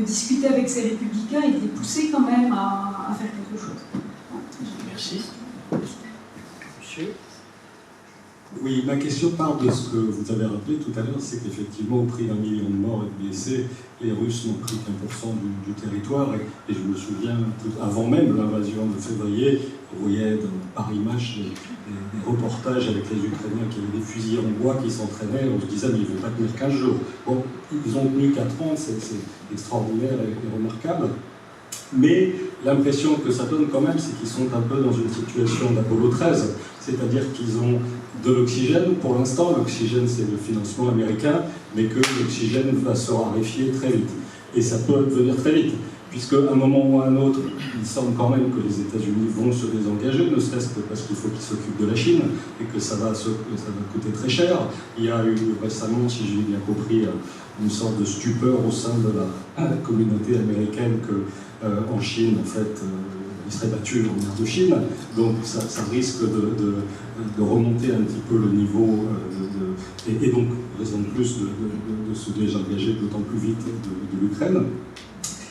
discuter avec ces Républicains et de les pousser quand même à faire quelque chose? Merci. Monsieur? Oui, ma question part de ce que vous avez rappelé tout à l'heure, c'est qu'effectivement, au prix d'1 million de morts et de blessés, les Russes n'ont pris qu'1% du territoire. Et je me souviens, avant même l'invasion de février, on voyait par image des reportages avec les Ukrainiens qui avaient des fusils en bois qui s'entraînaient. On se disait, mais ils ne vont pas tenir 15 jours. Bon, ils ont tenu 4 ans, c'est extraordinaire et remarquable. Mais l'impression que ça donne quand même, c'est qu'ils sont un peu dans une situation d'Apollo 13, c'est-à-dire qu'ils ont de l'oxygène. Pour l'instant, l'oxygène, c'est le financement américain, mais que l'oxygène va se raréfier très vite. Et ça peut venir très vite, puisque à un moment ou à un autre, il semble quand même que les États-Unis vont se désengager, ne serait-ce que parce qu'il faut qu'ils s'occupent de la Chine, et que ça va coûter très cher. Il y a eu récemment, si j'ai bien compris, une sorte de stupeur au sein de la communauté américaine que en Chine, en fait, il serait battu en mer de Chine, donc ça risque de remonter un petit peu le niveau, et donc raison de plus de se désengager d'autant plus vite de l'Ukraine.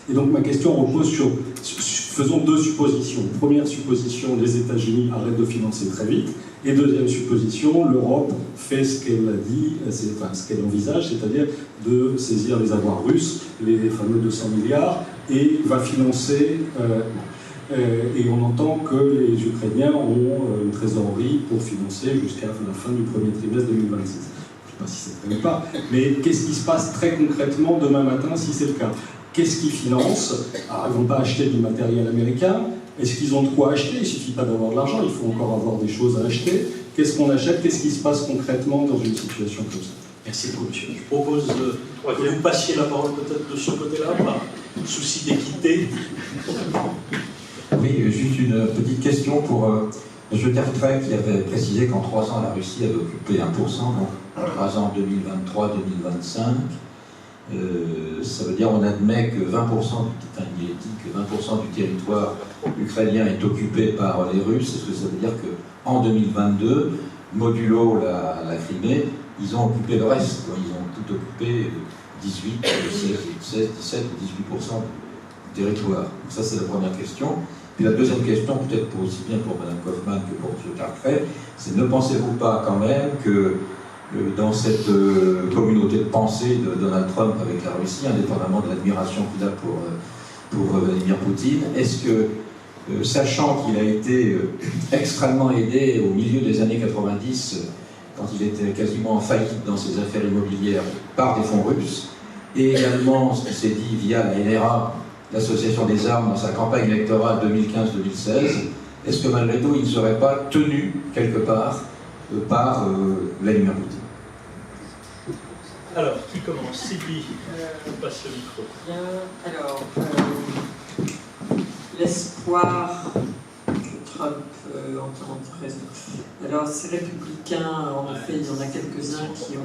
Et donc ma question repose sur, faisons 2 suppositions. Première supposition, les États-Unis arrêtent de financer très vite, et deuxième supposition, l'Europe fait ce qu'elle a dit, enfin ce qu'elle envisage, c'est-à-dire de saisir les avoirs russes, les fameux 200 milliards, et va financer... et on entend que les Ukrainiens ont une trésorerie pour financer jusqu'à la fin du premier trimestre 2026. Je ne sais pas si c'est vrai ou pas, mais qu'est-ce qui se passe très concrètement demain matin si c'est le cas? Qu'est-ce qu'ils financent? Ils ne vont pas acheter du matériel américain. Est-ce qu'ils ont de quoi acheter? Il ne suffit pas d'avoir de l'argent, il faut encore avoir des choses à acheter. Qu'est-ce qu'on achète? Qu'est-ce qui se passe concrètement dans une situation comme ça? Merci beaucoup, monsieur. Je propose que vous passiez la parole peut-être de ce côté-là, par souci d'équité. Oui, juste une petite question pour M. Tertrais qui avait précisé qu'en 3 ans, la Russie avait occupé 1%, donc en 3 ans 2023-2025. Ça veut dire qu'on admet que 20% il est dit que 20% du territoire ukrainien est occupé par les Russes. Est-ce que ça veut dire qu'en 2022, modulo la Crimée, ils ont occupé le reste, quoi. Ils ont tout occupé 18, 16, 17 ou 18% du territoire. Ça, c'est la première question. Puis la deuxième question, peut-être aussi bien pour Mme Kaufmann que pour M. Tertrais, c'est ne pensez-vous pas quand même que dans cette communauté de pensée de Donald Trump avec la Russie, indépendamment de l'admiration qu'il a pour Vladimir Poutine, est-ce que, sachant qu'il a été extrêmement aidé au milieu des années 90, quand il était quasiment en faillite dans ses affaires immobilières par des fonds russes, et également ce qui s'est dit via la NRA, l'Association des armes, dans sa campagne électorale 2015-2016, est-ce que malgré tout il ne serait pas tenu quelque part par Vladimir Poutine? Alors, qui commence? Sylvie, on passe le micro. Bien, alors, l'espoir que Trump entende raison. Alors, ces républicains, en effet, il y en a quelques-uns qui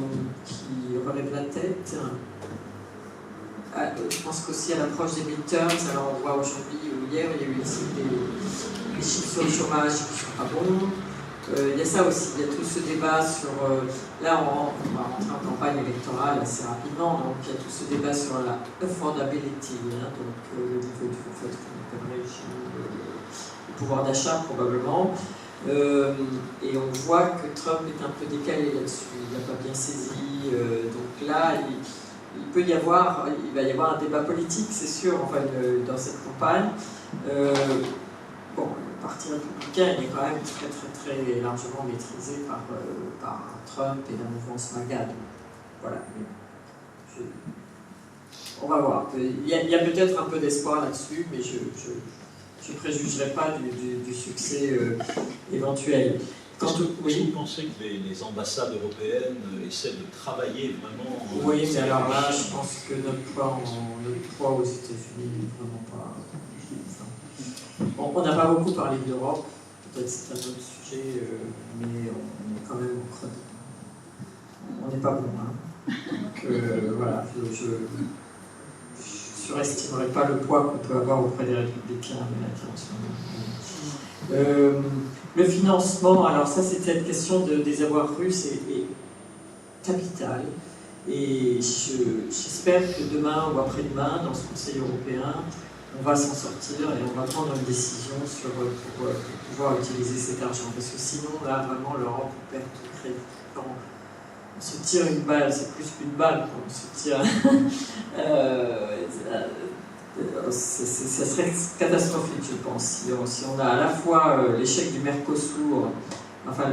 relèvent la tête. je pense qu'aussi à l'approche des midterms, alors on voit aujourd'hui ou hier, il y a eu aussi des chiffres sur le chômage qui ne sont pas bons. Il y a ça aussi, il y a tout ce débat sur... là, on va rentrer en campagne électorale assez rapidement, donc il y a tout ce débat sur la affordability, hein, donc le niveau du fait qu'on appellerait le pouvoir d'achat probablement. Et on voit que Trump est un peu décalé là-dessus, il n'a pas bien saisi. Donc là, il va y avoir un débat politique, c'est sûr, enfin, dans cette campagne. Bon, le Parti républicain il est quand même très très largement maîtrisé par Trump et la mouvance MAGA. Voilà. On va voir. Il y a peut-être un peu d'espoir là-dessus, mais je ne préjugerai pas du succès éventuel. Est-ce que vous pensez que les ambassades européennes essaient de travailler vraiment... Oui, mais alors là, je pense que notre poids aux États-Unis n'est vraiment pas... Bon, on n'a pas beaucoup parlé de l'Europe, peut-être c'est un autre sujet, mais on est quand même au creux. On n'est pas bon. Hein. Donc voilà, je ne surestimerai pas le poids qu'on peut avoir auprès des républicains américains en ce moment. Le financement, alors ça c'est cette question des avoirs russes est capitale. Et j'espère que demain ou après-demain, dans ce Conseil européen, on va s'en sortir et on va prendre une décision pour pouvoir utiliser cet argent. Parce que sinon, là, vraiment, l'Europe perd tout crédit. Quand on se tire une balle, c'est plus qu'une balle, quand on se tire... ça serait catastrophique, je pense, si on a à la fois l'échec du Mercosur, enfin,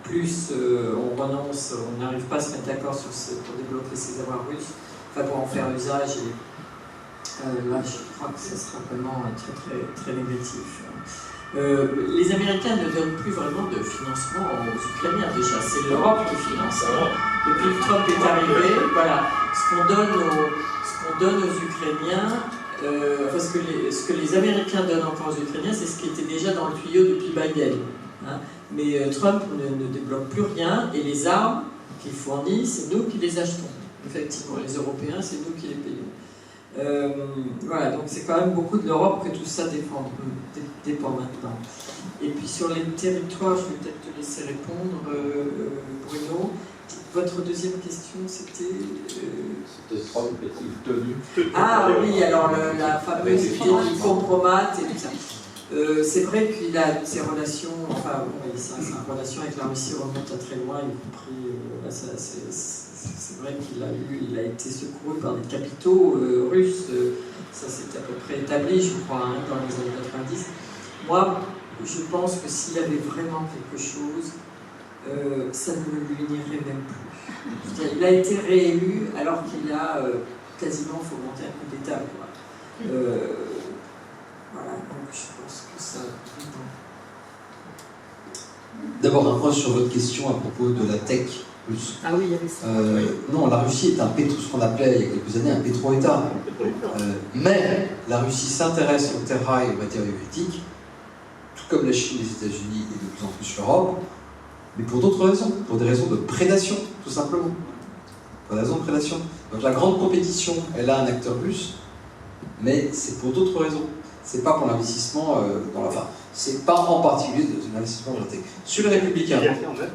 plus on renonce, on n'arrive pas à se mettre d'accord pour développer ces avoirs russes, enfin, pour en faire usage. Là, je crois que ce sera vraiment très, très, très négatif. Les Américains ne donnent plus vraiment de financement aux Ukrainiens déjà, c'est l'Europe qui finance. Depuis que Trump est arrivé, voilà, ce qu'on donne aux Ukrainiens, ce que les Américains donnent encore aux Ukrainiens, c'est ce qui était déjà dans le tuyau depuis Biden. Hein. Mais Trump ne développe plus rien et les armes qu'il fournit, c'est nous qui les achetons. Effectivement, les Européens, c'est nous qui les payons. Voilà, donc c'est quand même beaucoup de l'Europe que tout ça dépend maintenant. Et puis sur les territoires, je vais peut-être te laisser répondre, Bruno. Votre deuxième question, c'était... C'était Trump est-il tenu? Ah oui, alors la fameuse idée du compromat et tout ça. C'est vrai qu'il a ses relations, enfin, sa relation avec la Russie remonte à très loin, y compris... c'est vrai qu'il a été secouru par des capitaux russes, ça c'est à peu près établi, je crois, hein, dans les années 90. Moi, je pense que s'il y avait vraiment quelque chose, ça ne lui irait même plus. Il a été réélu alors qu'il a quasiment fomenté un coup d'État. Voilà, donc je pense que ça... D'abord un point sur votre question à propos de la tech russe. Ah oui, il y avait ça. Non, la Russie est ce qu'on appelait il y a quelques années un pétro-État. Mais la Russie s'intéresse aux terres rares et aux matériaux critiques, tout comme la Chine, les États-Unis et de plus en plus l'Europe, mais pour d'autres raisons, pour des raisons de prédation, tout simplement. Pour des raisons de prédation. Donc la grande compétition, elle a un acteur russe, mais c'est pour d'autres raisons. C'est pas pour l'investissement dans la fin. C'est pas en particulier de l'investissement dans la tech. Sur les républicains. Il y a quand même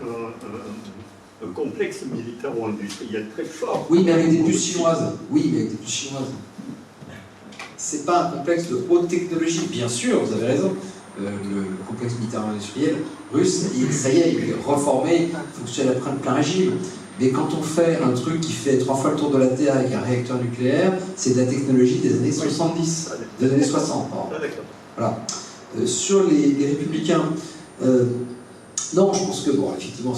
un complexe militaro-industriel très fort. Oui, mais avec des puces chinoises. Oui, mais avec des puces chinoises. C'est pas un complexe de haute technologie, bien sûr, vous avez raison. Le complexe militaro-industriel russe, ça y est, il est reformé, il fonctionne à plein régime. Mais quand on fait un truc qui fait 3 fois le tour de la Terre avec un réacteur nucléaire, c'est de la technologie des années 70, des années 60. Voilà. Sur les républicains, non, je pense que, bon, effectivement,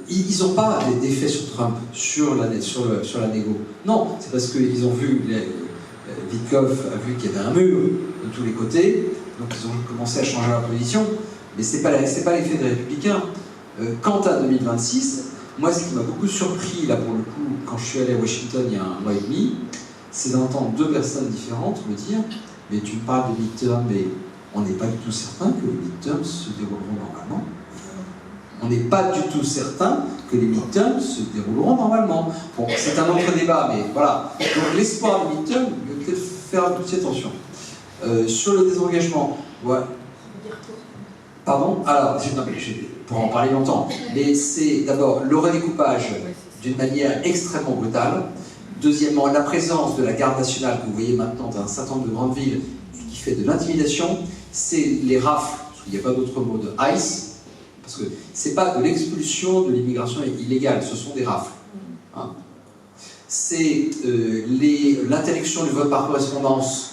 ils n'ont pas d'effet sur Trump, sur la négo. Non, c'est parce qu'ils ont vu, Witkoff a vu qu'il y avait un mur de tous les côtés, donc ils ont commencé à changer leur position, mais ce n'est pas l'effet des républicains. Quant à 2026, moi, ce qui m'a beaucoup surpris, là, pour le coup, quand je suis allé à Washington il y a un mois et demi, c'est d'entendre 2 personnes différentes me dire « Mais tu me parles de midterm, mais on n'est pas du tout certain que les midterms se dérouleront normalement. » On n'est pas du tout certain que les midterms se dérouleront normalement. Bon, c'est un autre débat, mais voilà. Donc l'espoir des midterms, il faut peut-être faire un petit attention. Sur le désengagement, ouais. Pardon? Alors, non, mais je pourrais en parler longtemps, mais c'est d'abord le redécoupage d'une manière extrêmement brutale. Deuxièmement, la présence de la garde nationale que vous voyez maintenant dans un certain nombre de grandes villes qui fait de l'intimidation. C'est les rafles, parce qu'il n'y a pas d'autre mot, de ICE, parce que c'est pas de l'expulsion de l'immigration illégale, ce sont des rafles. Hein. C'est l'interdiction du vote par correspondance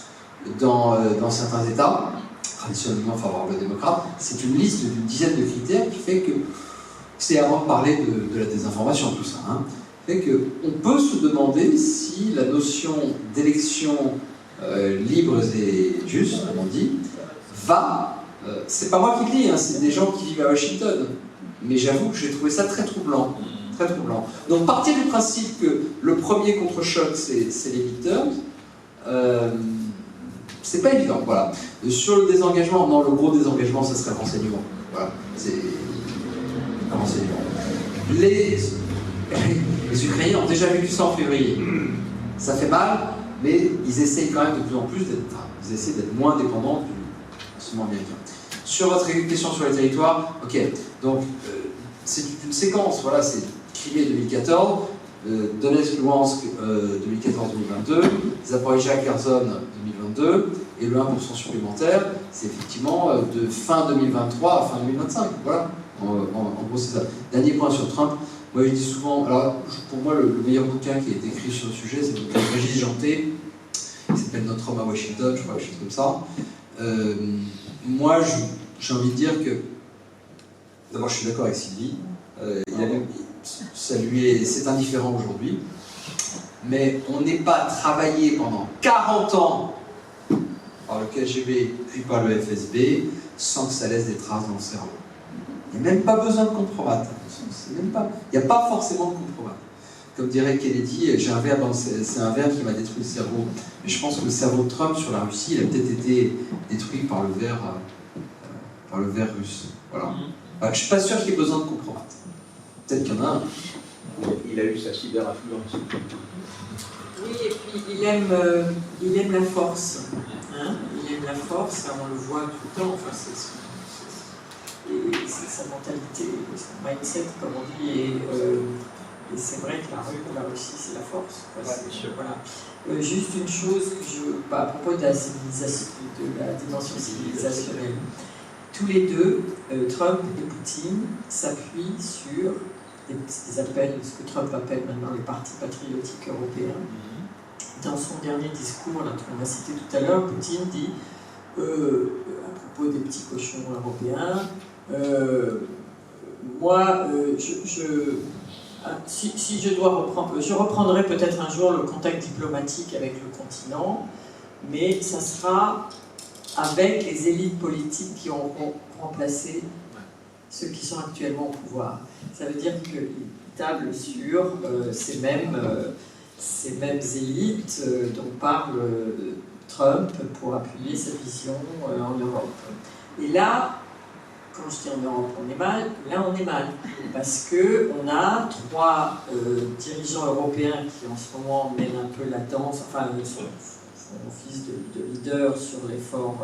dans certains États, traditionnellement favorables aux démocrates. C'est une liste d'une dizaine de critères qui fait que, c'est avant de parler de la désinformation, tout ça, hein, fait qu'on peut se demander si la notion d'élections libres et justes, comme on dit, va, c'est pas moi qui le dis, hein, c'est des gens qui vivent à Washington, mais j'avoue que j'ai trouvé ça très troublant. Très troublant. Donc partir du principe que le premier contre-choc c'est les midterms, c'est pas évident, voilà. Sur le désengagement, non, le gros désengagement, ce serait le renseignement. Voilà, c'est le renseignement. Les Ukrainiens ont déjà vécu ça en février. Ça fait mal, mais ils essayent quand même de plus en plus d'être moins dépendants du renseignement américain. Sur votre question sur les territoires, ok, donc c'est une séquence, voilà, c'est Crimée 2014, Donetsk, Luhansk 2014-2022, Zaporijia, Kherson 2022, et le 1% supplémentaire, c'est effectivement de fin 2023 à fin 2025. Voilà, en gros c'est ça. Dernier point sur Trump, moi je dis souvent, alors pour moi le meilleur bouquin qui a été écrit sur le sujet, c'est le bouquin de Régis Janté, qui s'appelle Notre homme à Washington, je crois, quelque chose comme ça. Moi j'ai envie de dire que, d'abord je suis d'accord avec Sylvie, il a même salué, c'est indifférent aujourd'hui, mais on n'est pas travaillé pendant 40 ans par le KGB puis par le FSB sans que ça laisse des traces dans le cerveau. Il n'y a même pas besoin de comprobattre. Il n'y a pas forcément de comprobattre. Comme dirait Kennedy, j'ai un verbe, c'est un verbe qui m'a détruit le cerveau. Mais je pense que le cerveau de Trump sur la Russie, il a peut-être été détruit par le ver russe. Voilà. Je ne suis pas sûr qu'il y ait besoin de comprobattre. Peut-être qu'il y en a un. Il a eu sa cyberaffluence. Oui, et puis il aime la force. Hein, il aime la force, on le voit tout le temps. Enfin, c'est sa mentalité, son mindset, comme on dit. Et c'est vrai que la Russie, c'est la force. Voilà. Juste une chose que à propos de la civilisation, de la dimension civilisationnelle. Tous les deux, Trump et Poutine, s'appuient sur des appels, ce que Trump appelle maintenant les partis patriotiques européens. Dans son dernier discours, là, qu'on a cité tout à l'heure, Poutine dit, à propos des petits cochons européens, moi, si je dois reprendre, je reprendrai peut-être un jour le contact diplomatique avec le continent, mais ça sera avec les élites politiques qui auront remplacé ceux qui sont actuellement au pouvoir. Ça veut dire qu'ils tablent sur ces mêmes élites dont parle Trump pour appuyer sa vision en Europe. Et là, quand je dis en Europe, on est mal, là on est mal. Parce qu'on a trois dirigeants européens qui en ce moment mènent un peu la danse, enfin son office de leader sur l'effort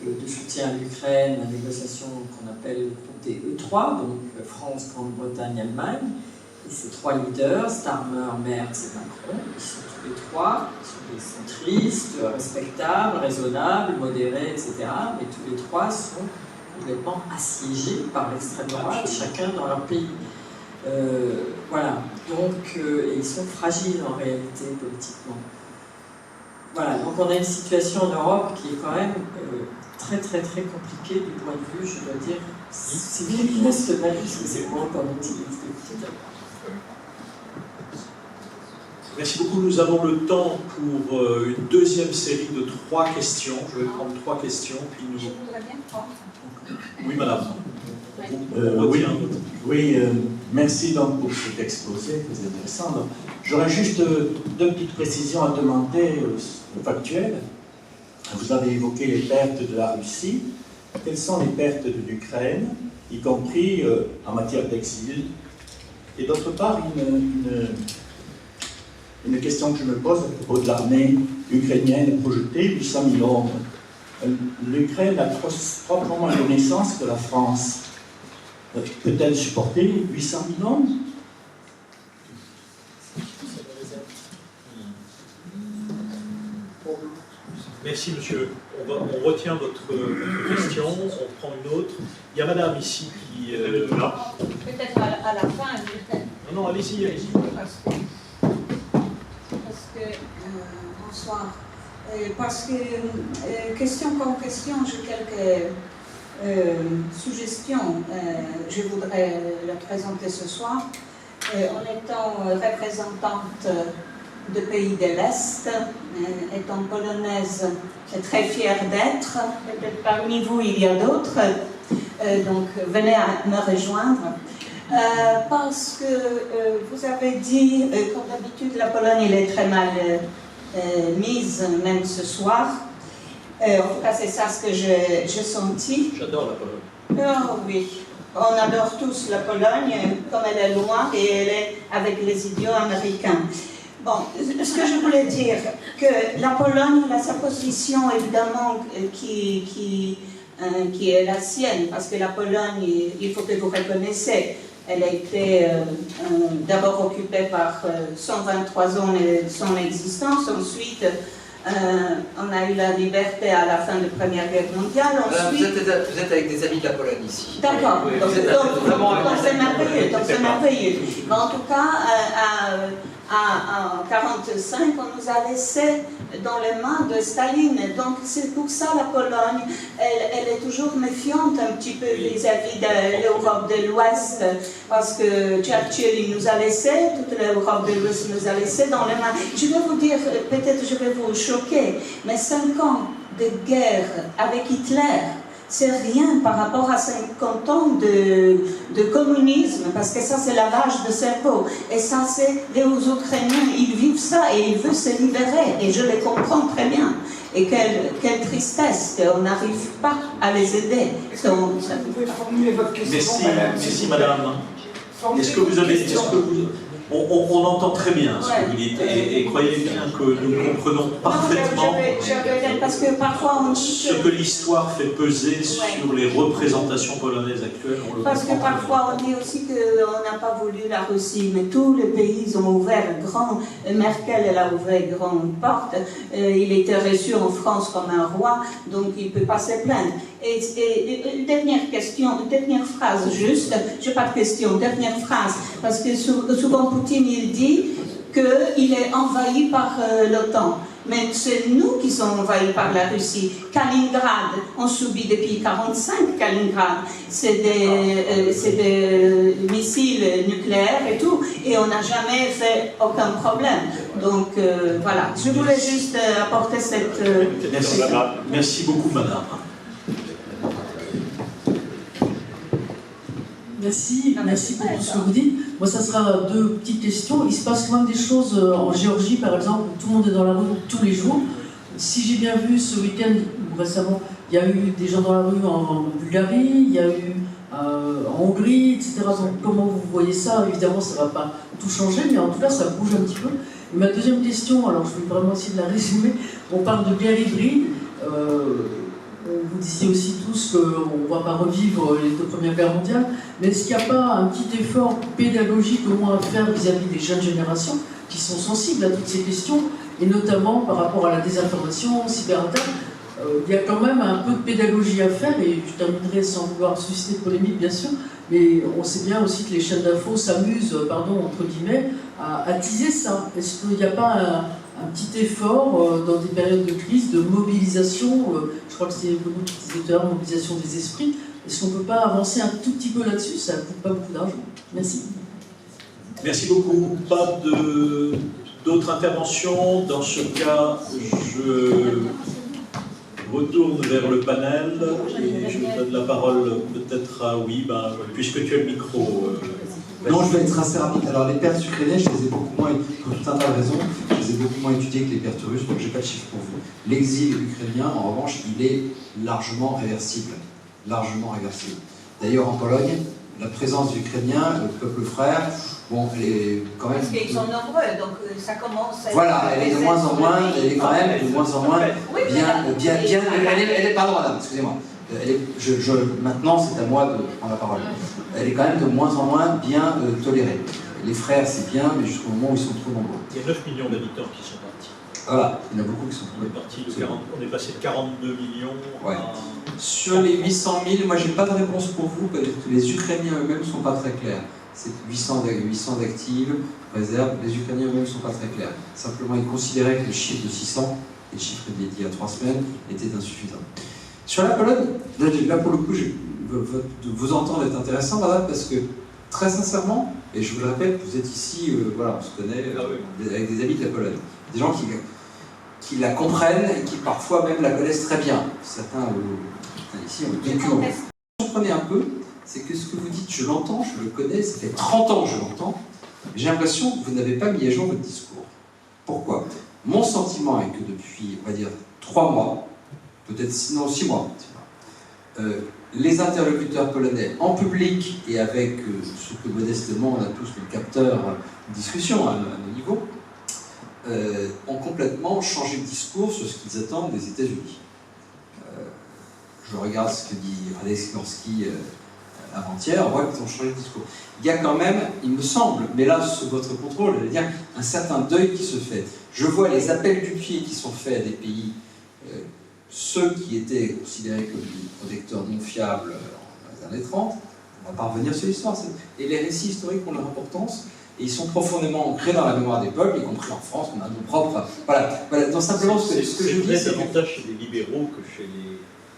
de soutien à l'Ukraine, la négociation qu'on appelle le groupe des E3, donc France, Grande-Bretagne, Allemagne. Et ces trois leaders, Starmer, Merz et Macron, ils sont tous les trois, ils sont des centristes, respectables, raisonnables, modérés, etc. Mais tous les trois sont complètement assiégés par l'extrême droite, chacun dans leur pays. Voilà, donc et ils sont fragiles en réalité politiquement. Voilà, donc on a une situation en Europe qui est quand même très très très compliquée du point de vue, je dois dire, civilisationnel, puisque c'est moi qu'on utilise. Merci beaucoup. Nous avons le temps pour une deuxième série de 3 questions. Je vais prendre 3 questions, puis nous... Je voudrais bien prendre. Oui, madame. Oui, merci donc pour cet exposé très intéressant. J'aurais juste 2 petites précisions à demander factuelles. Vous avez évoqué les pertes de la Russie. Quelles sont les pertes de l'Ukraine? y compris en matière d'exil. Et d'autre part, une question que je me pose à propos de l'armée ukrainienne projetée, 800 000 hommes. L'Ukraine a trois moins de naissance que la France. Peut-elle supporter 800 000 hommes? Merci, monsieur. On retient votre question, on prend une autre. Il y a madame ici qui... Peut-être à la fin. Non, allez-y, allez-y. Bonsoir. Parce que, question comme question, j'ai quelques suggestions. Je voudrais la présenter ce soir. En étant représentante de pays de l'Est, étant polonaise, je suis très fière d'être. Peut-être parmi vous, il y a d'autres. Donc, venez me rejoindre. Parce que vous avez dit, comme d'habitude, la Pologne elle est très mal mise, même ce soir. En tout cas, c'est ça ce que j'ai senti. J'adore la Pologne. Oh oui, on adore tous la Pologne, comme elle est loin et elle est avec les idiots américains. Bon, ce que je voulais dire, que la Pologne a sa position, évidemment, qui est la sienne, parce que la Pologne, il faut que vous reconnaissiez, elle a été d'abord occupée par 123 ans de son existence, ensuite on a eu la liberté à la fin de la Première Guerre mondiale. Ensuite... Vous êtes avec des amis de la Pologne ici. D'accord, oui, donc c'est merveilleux, Mais en tout cas, en 1945, on nous a laissé dans les mains de Staline. Donc c'est pour ça la Pologne, elle est toujours méfiante un petit peu vis-à-vis de l'Europe de l'Ouest, parce que Churchill il nous a laissé, toute l'Europe de l'Ouest nous a laissé dans les mains. Je vais vous dire, peut-être je vais vous choquer, mais 5 ans de guerre avec Hitler, c'est rien par rapport à 50 ans de communisme, parce que ça c'est lavage de cerveau. Et ça c'est, les Ukrainiens, ils vivent ça et ils veulent se libérer, et je les comprends très bien. Et quelle tristesse qu'on n'arrive pas à les aider. Vous pouvez formuler votre question, Merci madame. Est-ce que vous avez... On entend très bien ce que vous dites et croyez bien que nous comprenons parfaitement parce que parfois on dit ce que l'histoire fait peser sur les représentations polonaises actuelles. Parce que parfois on dit aussi qu'on n'a pas voulu la Russie, mais tous les pays ont ouvert grand. Merkel elle a ouvert grande porte. Il était reçu en France comme un roi, donc il ne peut pas se plaindre. Et dernière question, dernière phrase juste, je n'ai pas de question, dernière phrase, parce que souvent Poutine il dit qu'il est envahi par l'OTAN. Mais c'est nous qui sommes envahis par la Russie. Kaliningrad, on subit depuis 1945 Kaliningrad. C'est des missiles nucléaires et tout, et on n'a jamais fait aucun problème. Donc voilà, je voulais juste apporter cette... Merci beaucoup madame. Merci pour tout ce que vous dites. Moi, ça sera 2 petites questions. Il se passe quand même des choses en Géorgie, par exemple, où tout le monde est dans la rue tous les jours. Si j'ai bien vu ce week-end, récemment, il y a eu des gens dans la rue en Bulgarie, il y a eu en Hongrie, etc. Donc, comment vous voyez ça? Évidemment, ça ne va pas tout changer, mais en tout cas, ça bouge un petit peu. Et ma deuxième question, alors je vais vraiment essayer de la résumer. On parle de guerre hybride. Vous disiez aussi tous qu'on ne va pas revivre les 2 premières guerres mondiales, mais est-ce qu'il n'y a pas un petit effort pédagogique au moins à faire vis-à-vis des jeunes générations qui sont sensibles à toutes ces questions, et notamment par rapport à la désinformation, cyberattaque? Il y a quand même un peu de pédagogie à faire, et je terminerai sans vouloir susciter de polémique bien sûr, mais on sait bien aussi que les chaînes d'infos s'amusent, entre guillemets, à attiser ça. Est-ce qu'il n'y a pas un petit effort dans des périodes de crise, de mobilisation, je crois que c'est vous qui disiez tout à l'heure, mobilisation des esprits. Est-ce qu'on ne peut pas avancer un tout petit peu là-dessus? Ça ne coûte pas beaucoup d'argent. Merci. Merci beaucoup. Pas d'autres interventions. Dans ce cas, je retourne vers le panel et je donne la parole peut-être à... Oui, puisque tu as le micro... Non, je vais être assez rapide. Alors, les pertes ukrainiennes, je les ai beaucoup moins, pour tout un tas de raisons, je les ai beaucoup moins étudiées que les pertes russes, donc je n'ai pas de chiffres pour vous. L'exil ukrainien, en revanche, il est largement réversible. Largement réversible. D'ailleurs, en Pologne, la présence d'Ukrainiens, le peuple frère, bon, elle est quand même... Parce qu'ils sont nombreux, donc ça commence à... Voilà, elle est de moins en moins, elle est quand même de moins en moins bien... Elle est, pardon madame, excusez-moi. Maintenant, c'est à moi de prendre la parole. Elle est quand même de moins en moins bien tolérée. Les frères, c'est bien, mais jusqu'au moment où ils sont trop nombreux. Il y a 9 millions d'habitants qui sont partis. Voilà, il y en a beaucoup qui sont on est passé de 42 millions ouais. à... Sur les 800 000, moi j'ai pas de réponse pour vous, parce que les Ukrainiens eux-mêmes ne sont pas très clairs. C'est 800 d'actives, réserves, les Ukrainiens eux-mêmes ne sont pas très clairs. Simplement, ils considéraient que le chiffre de 600, le chiffre dédié à 3 semaines, était insuffisant. Sur la Pologne, là pour le coup, vous entendre est intéressant, madame, parce que très sincèrement, et je vous le répète, vous êtes ici, voilà, on se connaît, avec des amis de la Pologne, des gens qui la comprennent et qui parfois même la connaissent très bien. Certains ici ont vécu. Vous comprenez un peu, c'est que ce que vous dites, je l'entends, je le connais, ça fait 30 ans que je l'entends, j'ai l'impression que vous n'avez pas mis à jour votre discours. Pourquoi? Mon sentiment est que depuis, on va dire, 3 mois, peut-être sinon 6 mois, les interlocuteurs polonais en public et avec ce que modestement on a tous le capteur de discussion à nos niveaux, ont complètement changé de discours sur ce qu'ils attendent des États-Unis. Je regarde ce que dit Radek Sikorski avant-hier, on voit qu'ils ont changé de discours. Il y a quand même, il me semble, mais là sous votre contrôle, je veux dire, un certain deuil qui se fait. Je vois les appels du pied qui sont faits à des pays, ceux qui étaient considérés comme des protecteurs non fiables dans les années 30, on va pas revenir sur l'histoire, et les récits historiques ont leur importance, et ils sont profondément ancrés dans la mémoire des peuples, y compris en France, on a nos propres... Voilà. Donc simplement ce que je dis, c'est davantage chez les libéraux que chez les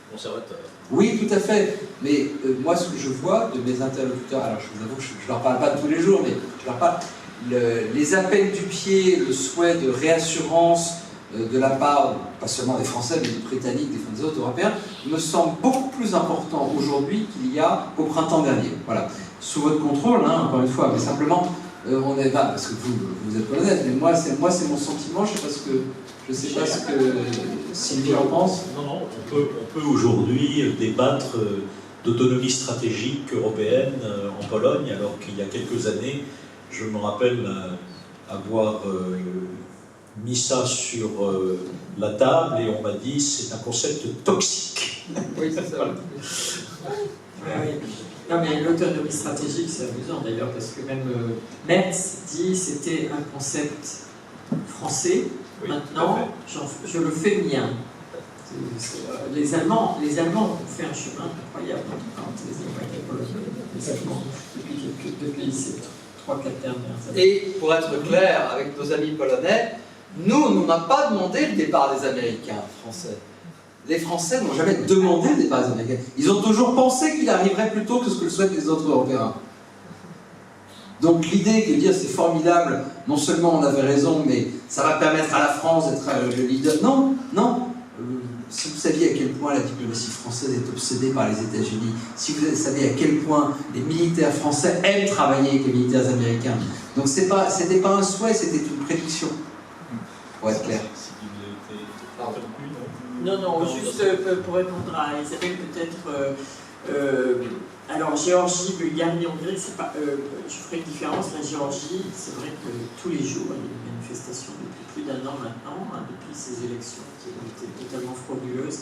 conservateurs. Oui, tout à fait. Mais moi, ce que je vois de mes interlocuteurs, alors je vous avoue que je ne leur parle pas tous les jours, mais je leur parle, les appels du pied, le souhait de réassurance de la part, pas seulement des Français, mais des Britanniques, des autres Européens, me semble beaucoup plus important aujourd'hui qu'il y a au printemps dernier. Voilà. Sous votre contrôle, hein, encore une fois, mais simplement, on est là, parce que vous êtes honnête, mais moi, c'est mon sentiment, je ne sais pas ce que Sylvie en pense. Non, on peut aujourd'hui débattre d'autonomie stratégique européenne en Pologne, alors qu'il y a quelques années, je me rappelle avoir mis ça sur la table et on m'a dit c'est un concept toxique. Oui, c'est ça. Oui. Non, mais l'autonomie stratégique, c'est amusant d'ailleurs, parce que même Merz dit c'était un concept français. Oui, maintenant, je le fais mien. Les Allemands ont fait un chemin incroyable les Allemands depuis ces 3-4 dernières années. Et pour être clair avec nos amis polonais, nous, on n'a pas demandé le départ des Américains français. Les Français n'ont jamais demandé le départ des Américains. Ils ont toujours pensé qu'il arriverait plus tôt que ce que le souhaitent les autres Européens. Donc l'idée de dire c'est formidable, non seulement on avait raison, mais ça va permettre à la France d'être le leader. Non. Si vous saviez à quel point la diplomatie française est obsédée par les États-Unis, si vous savez à quel point les militaires français aiment travailler avec les militaires américains. Donc c'était pas un souhait, c'était une prédiction. Pour être clair. Non, juste pour répondre à Isabelle, peut-être. Alors, Géorgie, Bulgarie, Hongrie, c'est pas. Je ferai une différence. La Géorgie, c'est vrai que tous les jours, il y a des manifestations depuis plus d'1 an maintenant, depuis ces élections qui ont été totalement frauduleuses.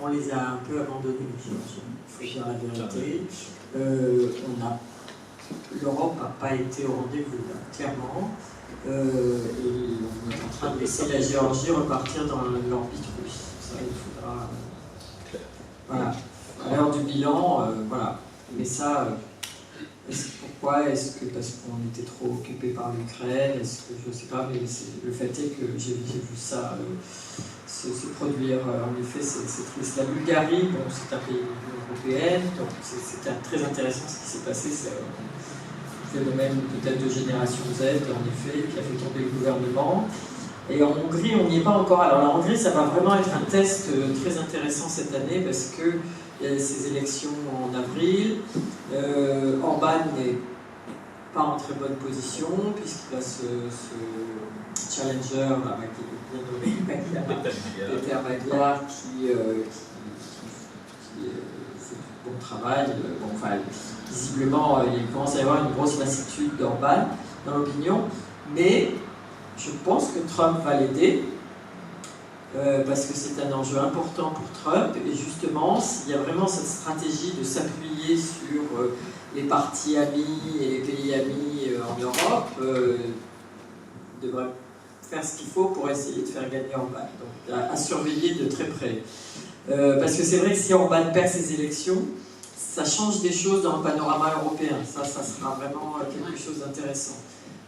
On les a un peu abandonnées, les Géorgiens. Il faut dire la vérité. L'Europe n'a pas été au rendez-vous, là, clairement. Et on est en train de laisser la Géorgie repartir dans l'orbite russe. Ça, il faudra. Voilà. À l'heure du bilan, voilà. Mais ça, pourquoi? Est-ce que parce qu'on était trop occupé par l'Ukraine? Est-ce que je ne sais pas, mais le fait est que j'ai vu ça se produire. En effet, c'est triste. La Bulgarie, bon, c'est un pays de l'Union européenne, donc c'est très intéressant ce qui s'est passé. C'est un phénomène peut-être de génération Z, en effet, qui a fait tomber le gouvernement. Et en Hongrie, on n'y est pas encore. Alors la Hongrie, ça va vraiment être un test très intéressant cette année parce que il y a ces élections en avril. Orban n'est pas en très bonne position puisqu'il a ce challenger là, qui est bien nommé Peter Magyar qui bon travail. Visiblement, il commence à y avoir une grosse lassitude d'Orban dans l'opinion, mais je pense que Trump va l'aider, parce que c'est un enjeu important pour Trump, et justement, s'il y a vraiment cette stratégie de s'appuyer sur les partis amis et les pays amis en Europe, devrait faire ce qu'il faut pour essayer de faire gagner Orban. Donc à surveiller de très près. Parce que c'est vrai que si Orban perd ses élections, ça change des choses dans le panorama européen. Ça sera vraiment quelque chose d'intéressant.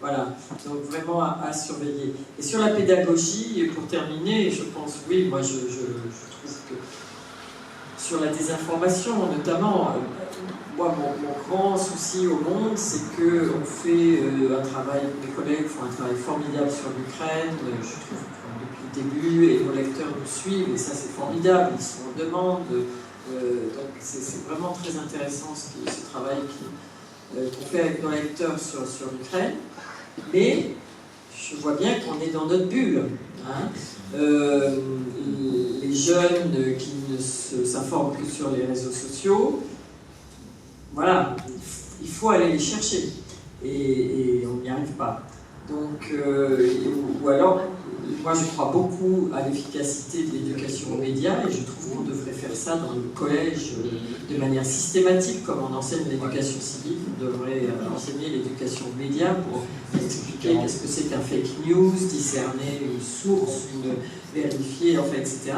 Voilà, donc vraiment à surveiller. Et sur la pédagogie, pour terminer, je pense, oui, moi je trouve que sur la désinformation notamment, moi mon grand souci au monde, c'est qu'on fait un travail, mes collègues font un travail formidable sur l'Ukraine, je trouve depuis le début, et nos lecteurs nous suivent, et ça c'est formidable, ils sont en demande, donc c'est vraiment très intéressant ce travail qu'on fait avec nos lecteurs sur l'Ukraine. Mais je vois bien qu'on est dans notre bulle. Hein. Les jeunes qui ne s'informent que sur les réseaux sociaux, voilà, il faut aller les chercher. Et on n'y arrive pas. Donc, ou alors, moi je crois beaucoup à l'efficacité de l'éducation aux médias et je trouve qu'on devrait faire ça dans le collège de manière systématique, comme on enseigne l'éducation civique. On devrait enseigner l'éducation aux médias pour expliquer qu'est-ce que c'est qu'un fake news, discerner une source, vérifier, enfin, etc.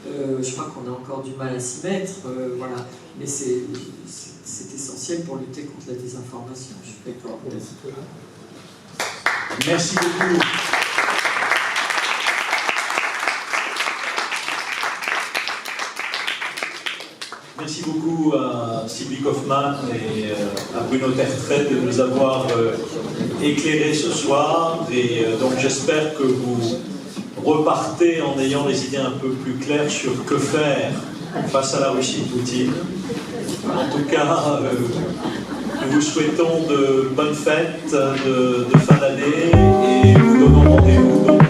Je crois qu'on a encore du mal à s'y mettre, voilà. Mais c'est essentiel pour lutter contre la désinformation. Je suis d'accord. Merci beaucoup. Merci beaucoup à Sylvie Kaufmann et à Bruno Tertrais de nous avoir éclairés ce soir. Et donc j'espère que vous repartez en ayant les idées un peu plus claires sur que faire face à la Russie de Poutine. En tout cas, nous vous souhaitons de bonnes fêtes de fin d'année et nous donnons rendez-vous